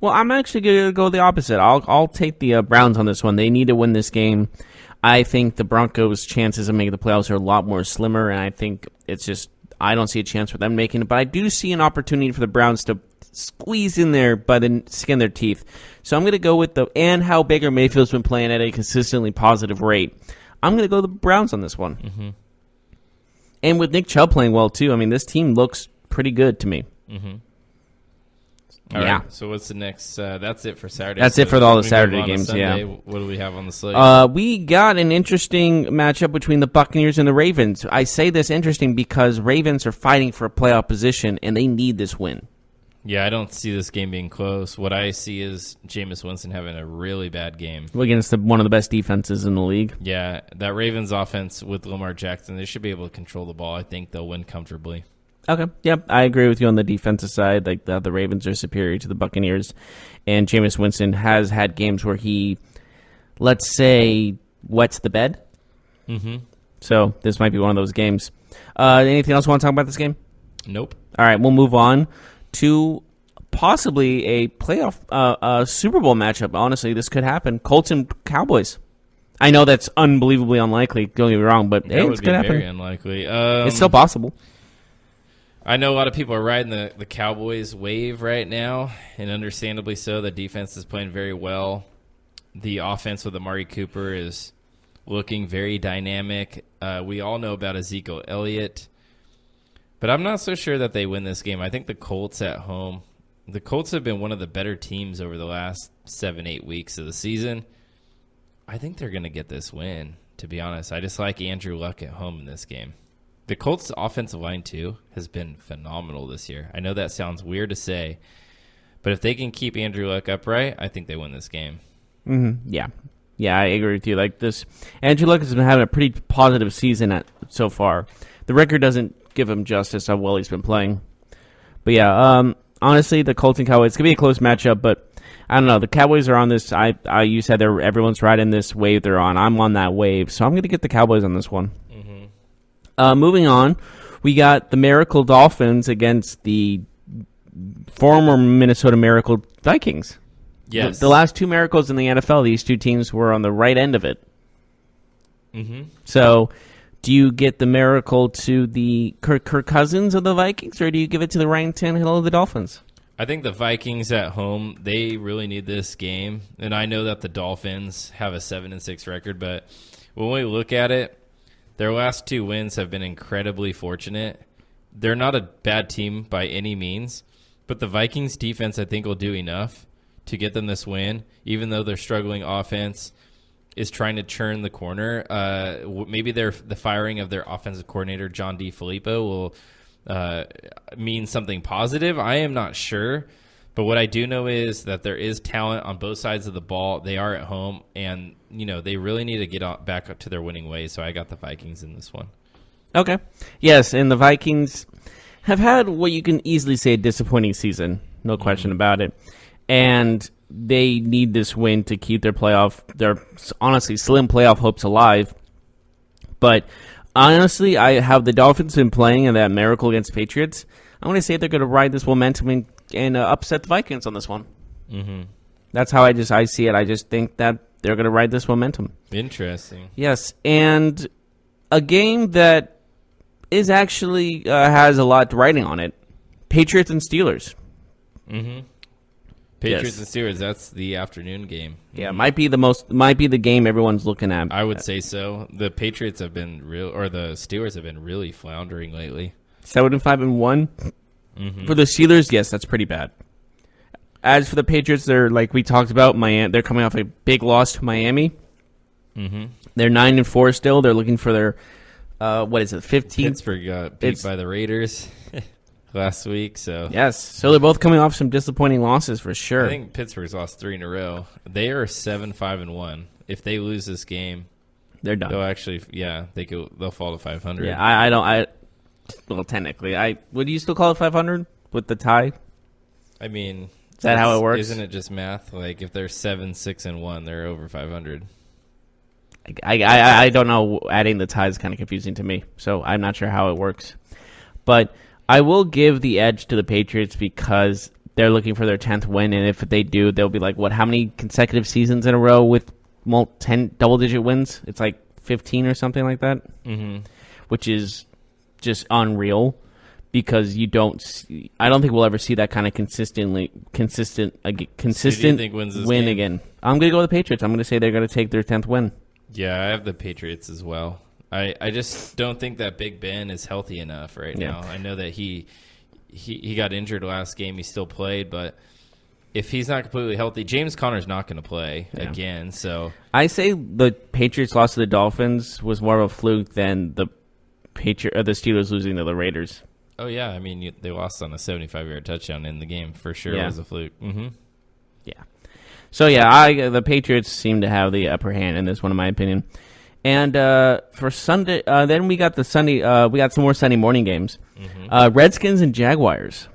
Well, I'm actually going to go the opposite. I'll take the Browns on this one. They need to win this game. I think the Broncos' chances of making the playoffs are a lot more slimmer, and I think it's just I don't see a chance for them making it. But I do see an opportunity for the Browns to squeeze in there by the skin of their teeth. So I'm going to go with and how Baker Mayfield's been playing at a consistently positive rate. I'm going to go the Browns on this one. Mm-hmm. And with Nick Chubb playing well, too, I mean, this team looks pretty good to me. Mm-hmm. Yeah. Right. So what's the next? That's it for Saturday. That's it for all the Saturday games, Sunday, yeah. What do we have on the slate? We got an interesting matchup between the Buccaneers and the Ravens. I say this interesting because Ravens are fighting for a playoff position, and they need this win. Yeah, I don't see this game being close. What I see is Jameis Winston having a really bad game. Against one of the best defenses in the league. Yeah, that Ravens offense with Lamar Jackson, they should be able to control the ball. I think they'll win comfortably. Okay, yep, I agree with you on the defensive side. Like the Ravens are superior to the Buccaneers, and Jameis Winston has had games where he, let's say, wets the bed. Mm-hmm. So this might be one of those games. Anything else you want to talk about this game? Nope. All right, we'll move on to possibly a playoff Super Bowl matchup. Honestly, this could happen. Colts and Cowboys. I know that's unbelievably unlikely. Don't get me wrong, but hey, it's going to happen. Very unlikely. It's still possible. I know a lot of people are riding the Cowboys wave right now, and understandably so. The defense is playing very well. The offense with Amari Cooper is looking very dynamic. We all know about Ezekiel Elliott, but I'm not so sure that they win this game. I think the Colts at home. The Colts have been one of the better teams over the last 7-8 weeks of the season. I think they're going to get this win, to be honest. I just like Andrew Luck at home in this game. The Colts' offensive line, too, has been phenomenal this year. I know that sounds weird to say, but if they can keep Andrew Luck upright, I think they win this game. Mm-hmm. Yeah, I agree with you. Like this, Andrew Luck has been having a pretty positive season so far. The record doesn't give him justice how well he's been playing. But yeah, honestly, the Colts and Cowboys, it's going to be a close matchup, but I don't know. The Cowboys are on this. You said everyone's riding this wave they're on. I'm on that wave, so I'm going to get the Cowboys on this one. Moving on, we got the Miracle Dolphins against the former Minnesota Miracle Vikings. Yes. The last two Miracles in the NFL, these two teams were on the right end of it. Mm-hmm. So, do you get the Miracle to the Kirk Cousins of the Vikings, or do you give it to the Ryan Tannehill of the Dolphins? I think the Vikings at home, they really need this game. And I know that the Dolphins have a 7-6 record, but when we look at it, their last two wins have been incredibly fortunate. They're not a bad team by any means, but the Vikings defense, I think, will do enough to get them this win, even though their struggling offense is trying to turn the corner. Maybe the firing of their offensive coordinator, John DeFilippo, will mean something positive. I am not sure. But what I do know is that there is talent on both sides of the ball. They are at home, and they really need to get back up to their winning ways. So I got the Vikings in this one. Okay. Yes, and the Vikings have had what you can easily say a disappointing season. No question about it. And they need this win to keep their honestly slim playoff hopes alive. But honestly, I have the Dolphins been playing in that miracle against Patriots. I'm going to say they're going to ride this momentum and upset the Vikings on this one. Mm-hmm. That's how I see it. I just think that they're going to ride this momentum. Interesting. Yes, and a game that is actually has a lot riding on it. Patriots and Steelers. Mm-hmm. Patriots Yes. and Steelers. That's the afternoon game. Yeah, might be the game everyone's looking at. I would say so. The Patriots have been the Steelers have been really floundering lately. 7-5-1 for the Steelers. Yes, that's pretty bad. As for the Patriots, they're like we talked about. They're coming off a big loss to Miami. Mm-hmm. They're 9-4 still. They're looking for their 15th. Pittsburgh got beat by the Raiders last week. So Yes, so they're both coming off some disappointing losses for sure. I think Pittsburgh's lost 3 in a row. They are 7-5-1. If they lose this game, They're done. they'll actually they'll fall to 500. Yeah, well, technically, would you still call it 500 with the tie? I mean, Is that how it works? Isn't it just math? Like if they're 7-6-1, they're over 500. I don't know. Adding the tie is kind of confusing to me, so I'm not sure how it works. But I will give the edge to the Patriots because they're looking for their 10th win, and if they do, they'll be like, what? How many consecutive seasons in a row with 10 double-digit wins? It's like 15 or something like that, which is just unreal. Because I don't think we'll ever see that kind of consistent So do you think wins this win game? again. I'm going to go with the Patriots. I'm going to say they're going to take their 10th win. Yeah, I have the Patriots as well. I just don't think that Big Ben is healthy enough right now. I know that he got injured last game. He still played, but if he's not completely healthy, James Conner's not going to play again. So I say the Patriots loss to the Dolphins was more of a fluke than the Steelers losing to the Raiders. Oh, yeah. I mean, they lost on a 75-yard touchdown in the game. For sure Yeah. it was a fluke. Mm-hmm. Yeah. So, yeah, the Patriots seem to have the upper hand in this one, in my opinion. And for Sunday, then we got we got some more Sunday morning games. Redskins and Jaguars.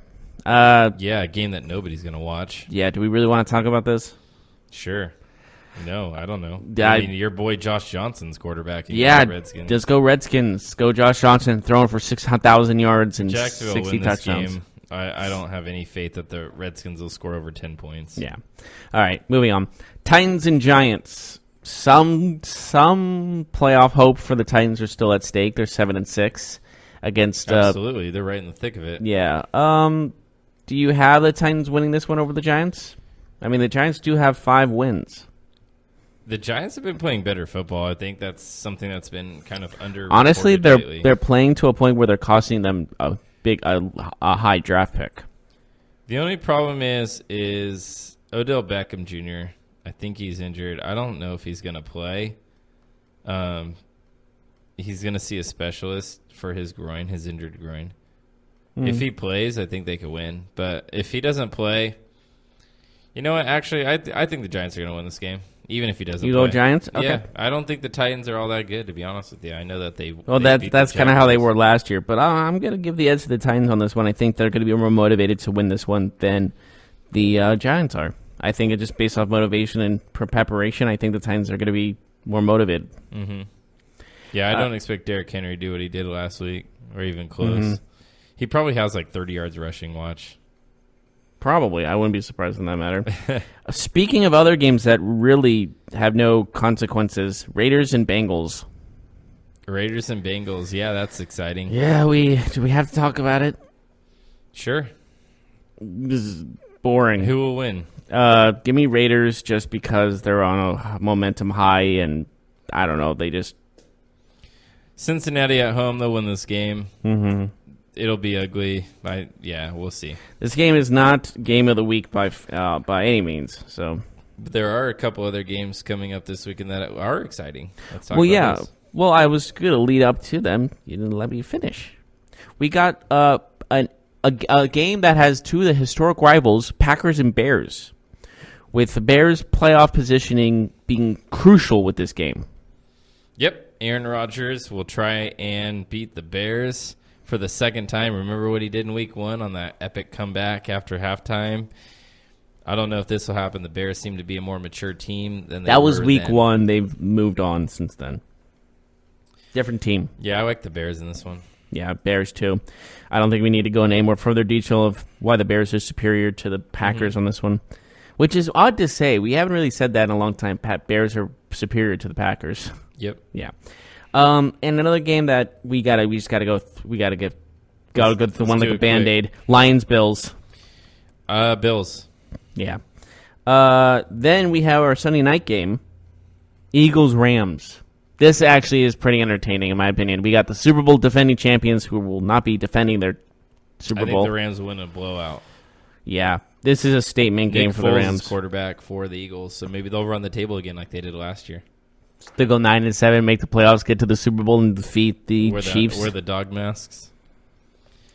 Yeah, a game that nobody's going to watch. Yeah, do we really want to talk about this? Sure. No, I don't know. Yeah, I mean, your boy Josh Johnson's quarterbacking Yeah, the Redskins. just go Redskins. Go Josh Johnson, throwing for 6,000 yards and Jacksonville 60 win this touchdowns. game. I don't have any faith that the Redskins will score over 10 points. Yeah. All right, moving on. Titans and Giants. Some playoff hope for the Titans are still at stake. They're 7-6 against. Absolutely, they're right in the thick of it. Yeah. Do you have the Titans winning this one over the Giants? I mean, the Giants do have 5 wins. The Giants have been playing better football. I think that's something that's been kind of under. Honestly, lately. they're playing to a point where they're costing them a high draft pick. The only problem is Odell Beckham Jr. I think he's injured. I don't know if he's going to play. He's going to see a specialist for his injured groin. If he plays, I think they could win. But if he doesn't play, you know what? Actually, I think the Giants are going to win this game. Even if he doesn't You play. go Giants? Okay. Yeah, I don't think the Titans are all that good, to be honest with you. I know that they Well, they beat that's the kind of how they Jaguars. were last year. But I'm going to give the edge to the Titans on this one. I think they're going to be more motivated to win this one than the Giants are. I think it's just based off motivation and preparation. I think the Titans are going to be more motivated. Mm-hmm. Yeah, I don't expect Derrick Henry to do what he did last week, or even close. He probably has like 30 yards rushing. Watch. Probably. I wouldn't be surprised in that matter. Speaking of other games that really have no consequences, Raiders and Bengals. Raiders and Bengals. Yeah, that's exciting. Yeah, do we have to talk about it? Sure. This is boring. Who will win? Give me Raiders just because they're on a momentum high, and I don't know, they just... Cincinnati at home, they'll win this game. Mm-hmm. It'll be ugly. We'll see. This game is not game of the week by any means. So, But there are a couple other games coming up this weekend that are exciting. Let's talk well, about yeah. those. Well, I was going to lead up to them. You didn't let me finish. We got a game that has two of the historic rivals, Packers and Bears, with the Bears' playoff positioning being crucial with this game. Yep. Aaron Rodgers will try and beat the Bears for the second time. Remember what he did in week 1 on that epic comeback after halftime? I don't know if this will happen. The Bears seem to be a more mature team than they That was were week then. 1. They've moved on since then. Different team. Yeah, I like the Bears in this one. Yeah, Bears too. I don't think we need to go into any more further detail of why the Bears are superior to the Packers on this one, which is odd to say. We haven't really said that in a long time. Bears are superior to the Packers. Yep. Yeah. And another game that we gotta go through one like do a it Band-Aid. Lions Bills. Bills. Yeah. Then we have our Sunday night game, Eagles-Rams. This actually is pretty entertaining, in my opinion. We got the Super Bowl defending champions who will not be defending their Super Bowl. I think the Rams will win a blowout. Yeah, this is a statement game for the Rams. Foles is quarterback for the Eagles, so maybe they'll run the table again like they did last year. They go 9-7, make the playoffs, get to the Super Bowl, and defeat the Chiefs. Wear the dog masks.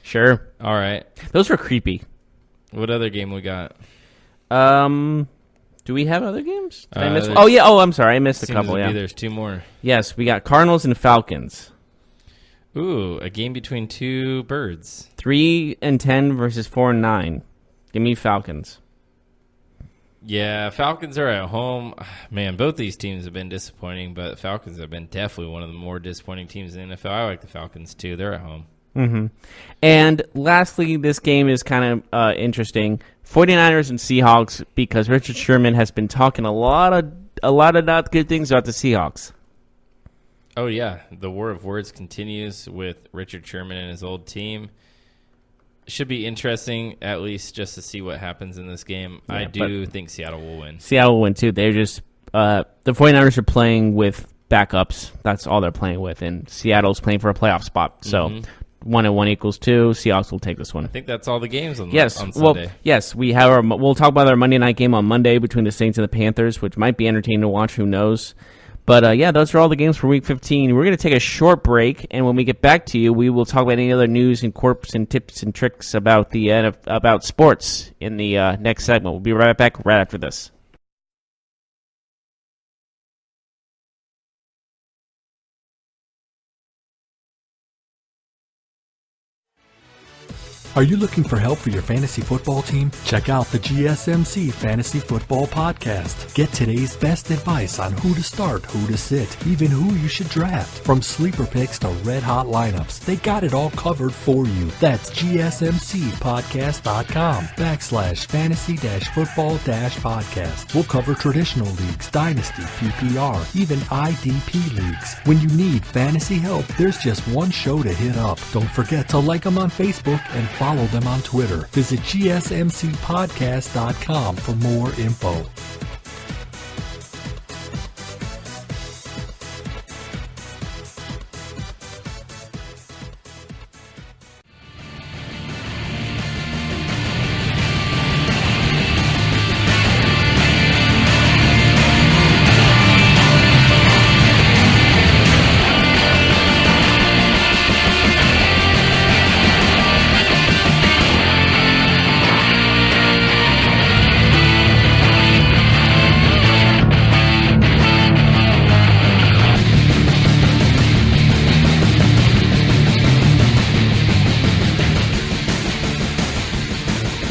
Sure. All right. Those were creepy. What other game we got? Do we have other games? Did I miss one? I'm sorry. I missed a couple, yeah. There's two more. Yes, we got Cardinals and Falcons. Ooh, a game between two birds. 3-10 versus 4-9. Give me Falcons. Yeah, Falcons are at home. Man, both these teams have been disappointing, but Falcons have been definitely one of the more disappointing teams in the NFL. I like the Falcons, too. They're at home. Mm-hmm. And lastly, this game is kind of interesting. 49ers and Seahawks, because Richard Sherman has been talking a lot of not good things about the Seahawks. Oh, yeah. The war of words continues with Richard Sherman and his old team. Should be interesting, at least just to see what happens in this game. Yeah, I do think Seattle will win. Seattle will win, too. They're just the 49ers are playing with backups. That's all they're playing with. And Seattle's playing for a playoff spot. So 1-1 equals 2. Seahawks will take this one. I think that's all the games on Sunday. Well, yes, we'll talk about our Monday night game on Monday between the Saints and the Panthers, which might be entertaining to watch. Who knows? But, those are all the games for Week 15. We're going to take a short break, and when we get back to you, we will talk about any other news and quirks and tips and tricks about about sports in the next segment. We'll be right back right after this. Are you looking for help for your fantasy football team? Check out the GSMC Fantasy Football Podcast. Get today's best advice on who to start, who to sit, even who you should draft. From sleeper picks to red-hot lineups, they got it all covered for you. That's gsmcpodcast.com/fantasy-football-podcast. We'll cover traditional leagues, dynasty, PPR, even IDP leagues. When you need fantasy help, there's just one show to hit up. Don't forget to like them on Facebook and follow them on Twitter. Visit gsmcpodcast.com for more info.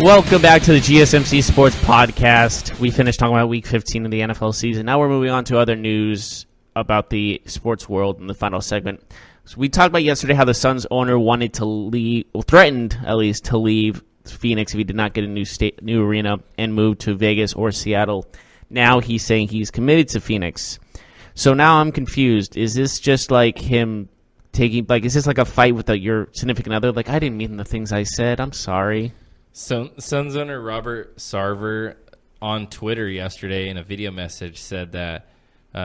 Welcome back to the GSMC Sports Podcast. We finished talking about Week 15 of the NFL season. Now we're moving on to other news about the sports world in the final segment. So we talked about yesterday how the Suns owner wanted to leave, threatened at least to leave Phoenix if he did not get a new arena and move to Vegas or Seattle. Now he's saying he's committed to Phoenix. So now I'm confused. Is this just like him taking, is this like a fight with your significant other? I didn't mean the things I said. I'm sorry. Suns owner Robert Sarver on Twitter yesterday in a video message said that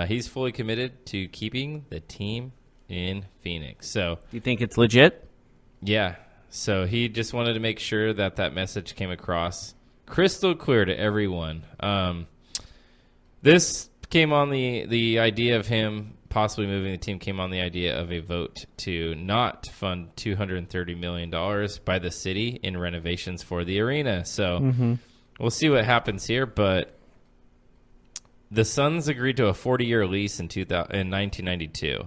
he's fully committed to keeping the team in Phoenix. So, do you think it's legit? Yeah. So he just wanted to make sure that message came across crystal clear to everyone. This came on the idea of him possibly moving the team came on the idea of a vote to not fund $230 million by the city in renovations for the arena. So we'll see what happens here. But the Suns agreed to a 40-year lease in 1992.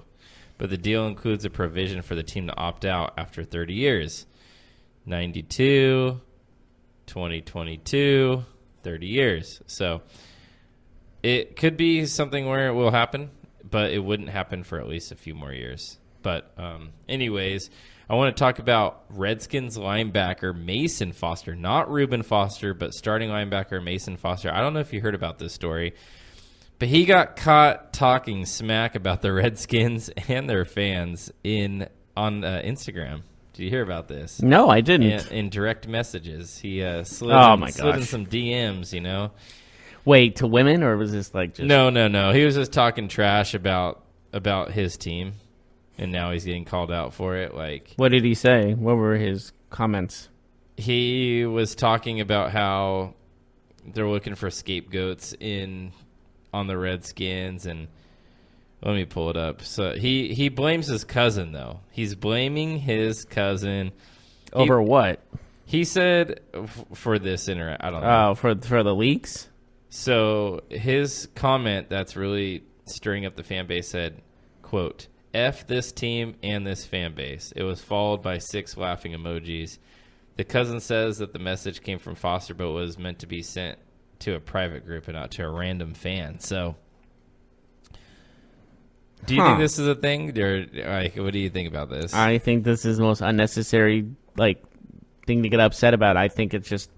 But the deal includes a provision for the team to opt out after 30 years. 92, 2022, 30 years. So it could be something where it will happen, but it wouldn't happen for at least a few more years. But anyways, I want to talk about Redskins linebacker Mason Foster. Not Reuben Foster, but starting linebacker Mason Foster. I don't know if you heard about this story, but he got caught talking smack about the Redskins and their fans on Instagram. Did you hear about this? No, I didn't. In direct messages. He slid in some DMs, Wait, to women, or was this like just... No. He was just talking trash about his team, and now he's getting called out for it. Like, what did he say? What were his comments? He was talking about how they're looking for scapegoats on the Redskins, and let me pull it up. So he blames his cousin, though. He's blaming his cousin Over what? He said for this I don't know. Oh, for the leaks? So his comment that's really stirring up the fan base said, quote, "F this team and this fan base." It was followed by 6 laughing emojis. The cousin says that the message came from Foster, but was meant to be sent to a private group and not to a random fan. So do you think this is a thing? Or, like, what do you think about this? I think this is the most unnecessary thing to get upset about. I think it's just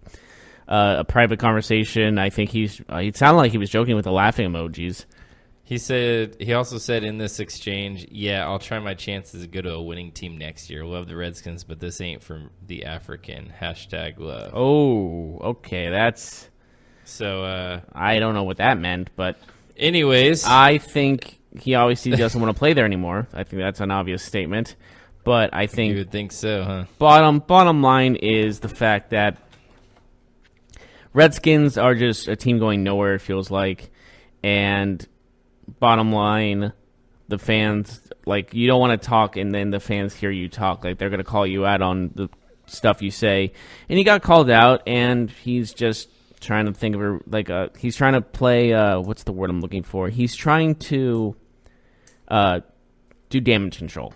a private conversation. I think it sounded like he was joking with the laughing emojis. He also said in this exchange, "Yeah, I'll try my chances to go to a winning team next year. Love the Redskins, but this ain't for the African. #love." Oh, okay. That's... So, I don't know what that meant, but... Anyways. I think he obviously doesn't want to play there anymore. I think that's an obvious statement. But I think... You would think so, huh? Bottom line is the fact that Redskins are just a team going nowhere, it feels like. And... bottom line, the fans, you don't want to talk and then the fans hear you talk. They're going to call you out on the stuff you say. And he got called out, and he's just trying to think of he's trying to play, what's the word I'm looking for? He's trying to do damage control.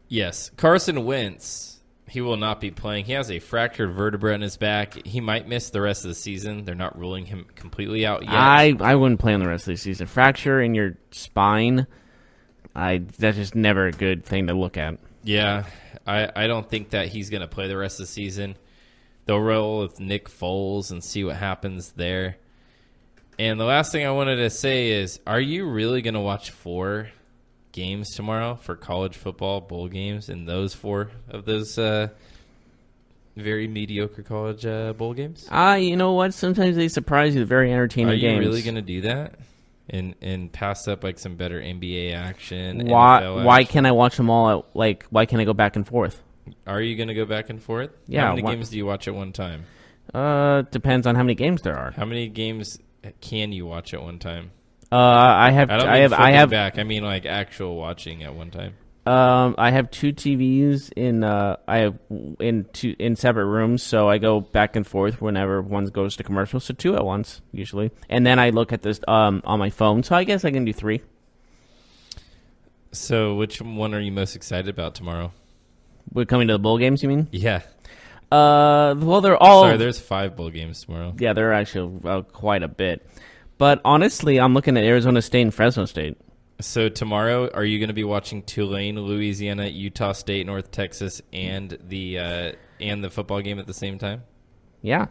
Yes. Carson Wentz, he will not be playing. He has a fractured vertebra in his back. He might miss the rest of the season. They're not ruling him completely out yet. I wouldn't play on the rest of the season. Fracture in your spine, that's just never a good thing to look at. Yeah, I don't think that he's going to play the rest of the season. They'll roll with Nick Foles and see what happens there. And the last thing I wanted to say is, are you really going to watch 4 games tomorrow for college football bowl games, and those 4 of those very mediocre college bowl games? You know what? Sometimes they surprise you with very entertaining games. Are you really going to do that and pass up some better NBA action? Why can't I watch them all? Why can't I go back and forth? Are you going to go back and forth? Yeah. How many games do you watch at one time? Depends on how many games there are. How many games can you watch at one time? I have actual watching at one time. I have 2 TVs in separate rooms, so I go back and forth whenever one goes to commercial. So 2 at once usually, and then I look at this on my phone. So I guess I can do 3. So which one are you most excited about tomorrow? We're coming to the bowl games, you mean? Yeah. Well, they're all... Sorry, there's 5 bowl games tomorrow. Yeah, there are actually quite a bit. But honestly, I'm looking at Arizona State and Fresno State. So tomorrow, are you going to be watching Tulane, Louisiana, Utah State, North Texas, and the football game at the same time? Yeah.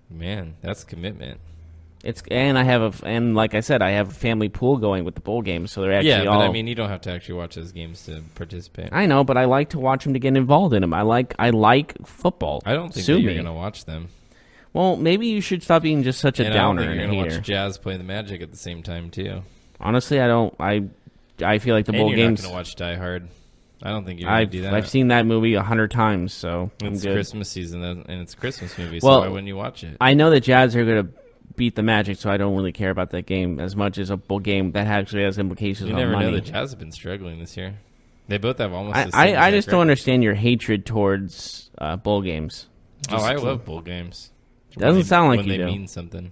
Man, that's commitment. Like I said, I have a family pool going with the bowl games, so they're actually but I mean, you don't have to actually watch those games to participate. I know, but I like to watch them to get involved in them. I like football. I don't think that you're going to watch them. Well, maybe you should stop being just such a downer and a hater. You're going to watch Jazz play the Magic at the same time too. Honestly, I don't. I feel like the bowl games. You're not going to watch Die Hard. I don't think you're going to do that. I've seen that movie 100 times, so it's Christmas season and it's a Christmas movie. Well, so why wouldn't you watch it? I know that Jazz are going to beat the Magic, so I don't really care about that game as much as a bowl game that actually has implications on money. You never know. The Jazz have been struggling this year. They both have almost the same. I just don't understand your hatred towards bowl games. I love bowl games. Doesn't sound like you do. When they mean something.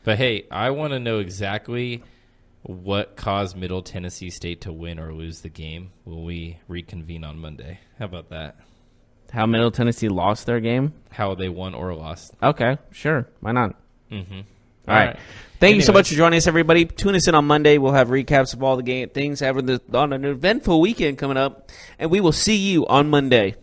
But hey, I want to know exactly what caused Middle Tennessee State to win or lose the game when we reconvene on Monday. How about that? How Middle Tennessee lost their game? How they won or lost. Okay, sure. Why not? Mm-hmm. All right. Thank you so much for joining us, everybody. Tune us in on Monday. We'll have recaps of all the things having on an eventful weekend coming up, and we will see you on Monday.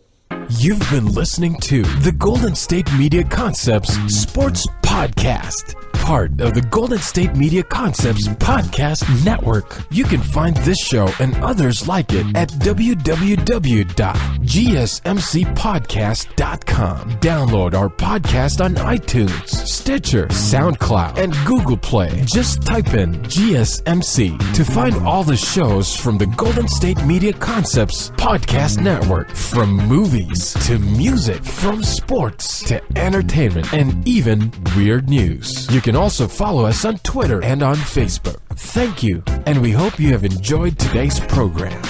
You've been listening to the Golden State Media Concepts Sports Podcast. part of the Golden State Media Concepts Podcast Network. You can find this show and others like it at www.gsmcpodcast.com. Download our podcast on iTunes, Stitcher, SoundCloud, and Google Play. Just type in GSMC to find all the shows from the Golden State Media Concepts Podcast Network. From movies to music, from sports to entertainment, and even weird news. You can also follow us on Twitter and on Facebook. Thank you, and we hope you have enjoyed today's program.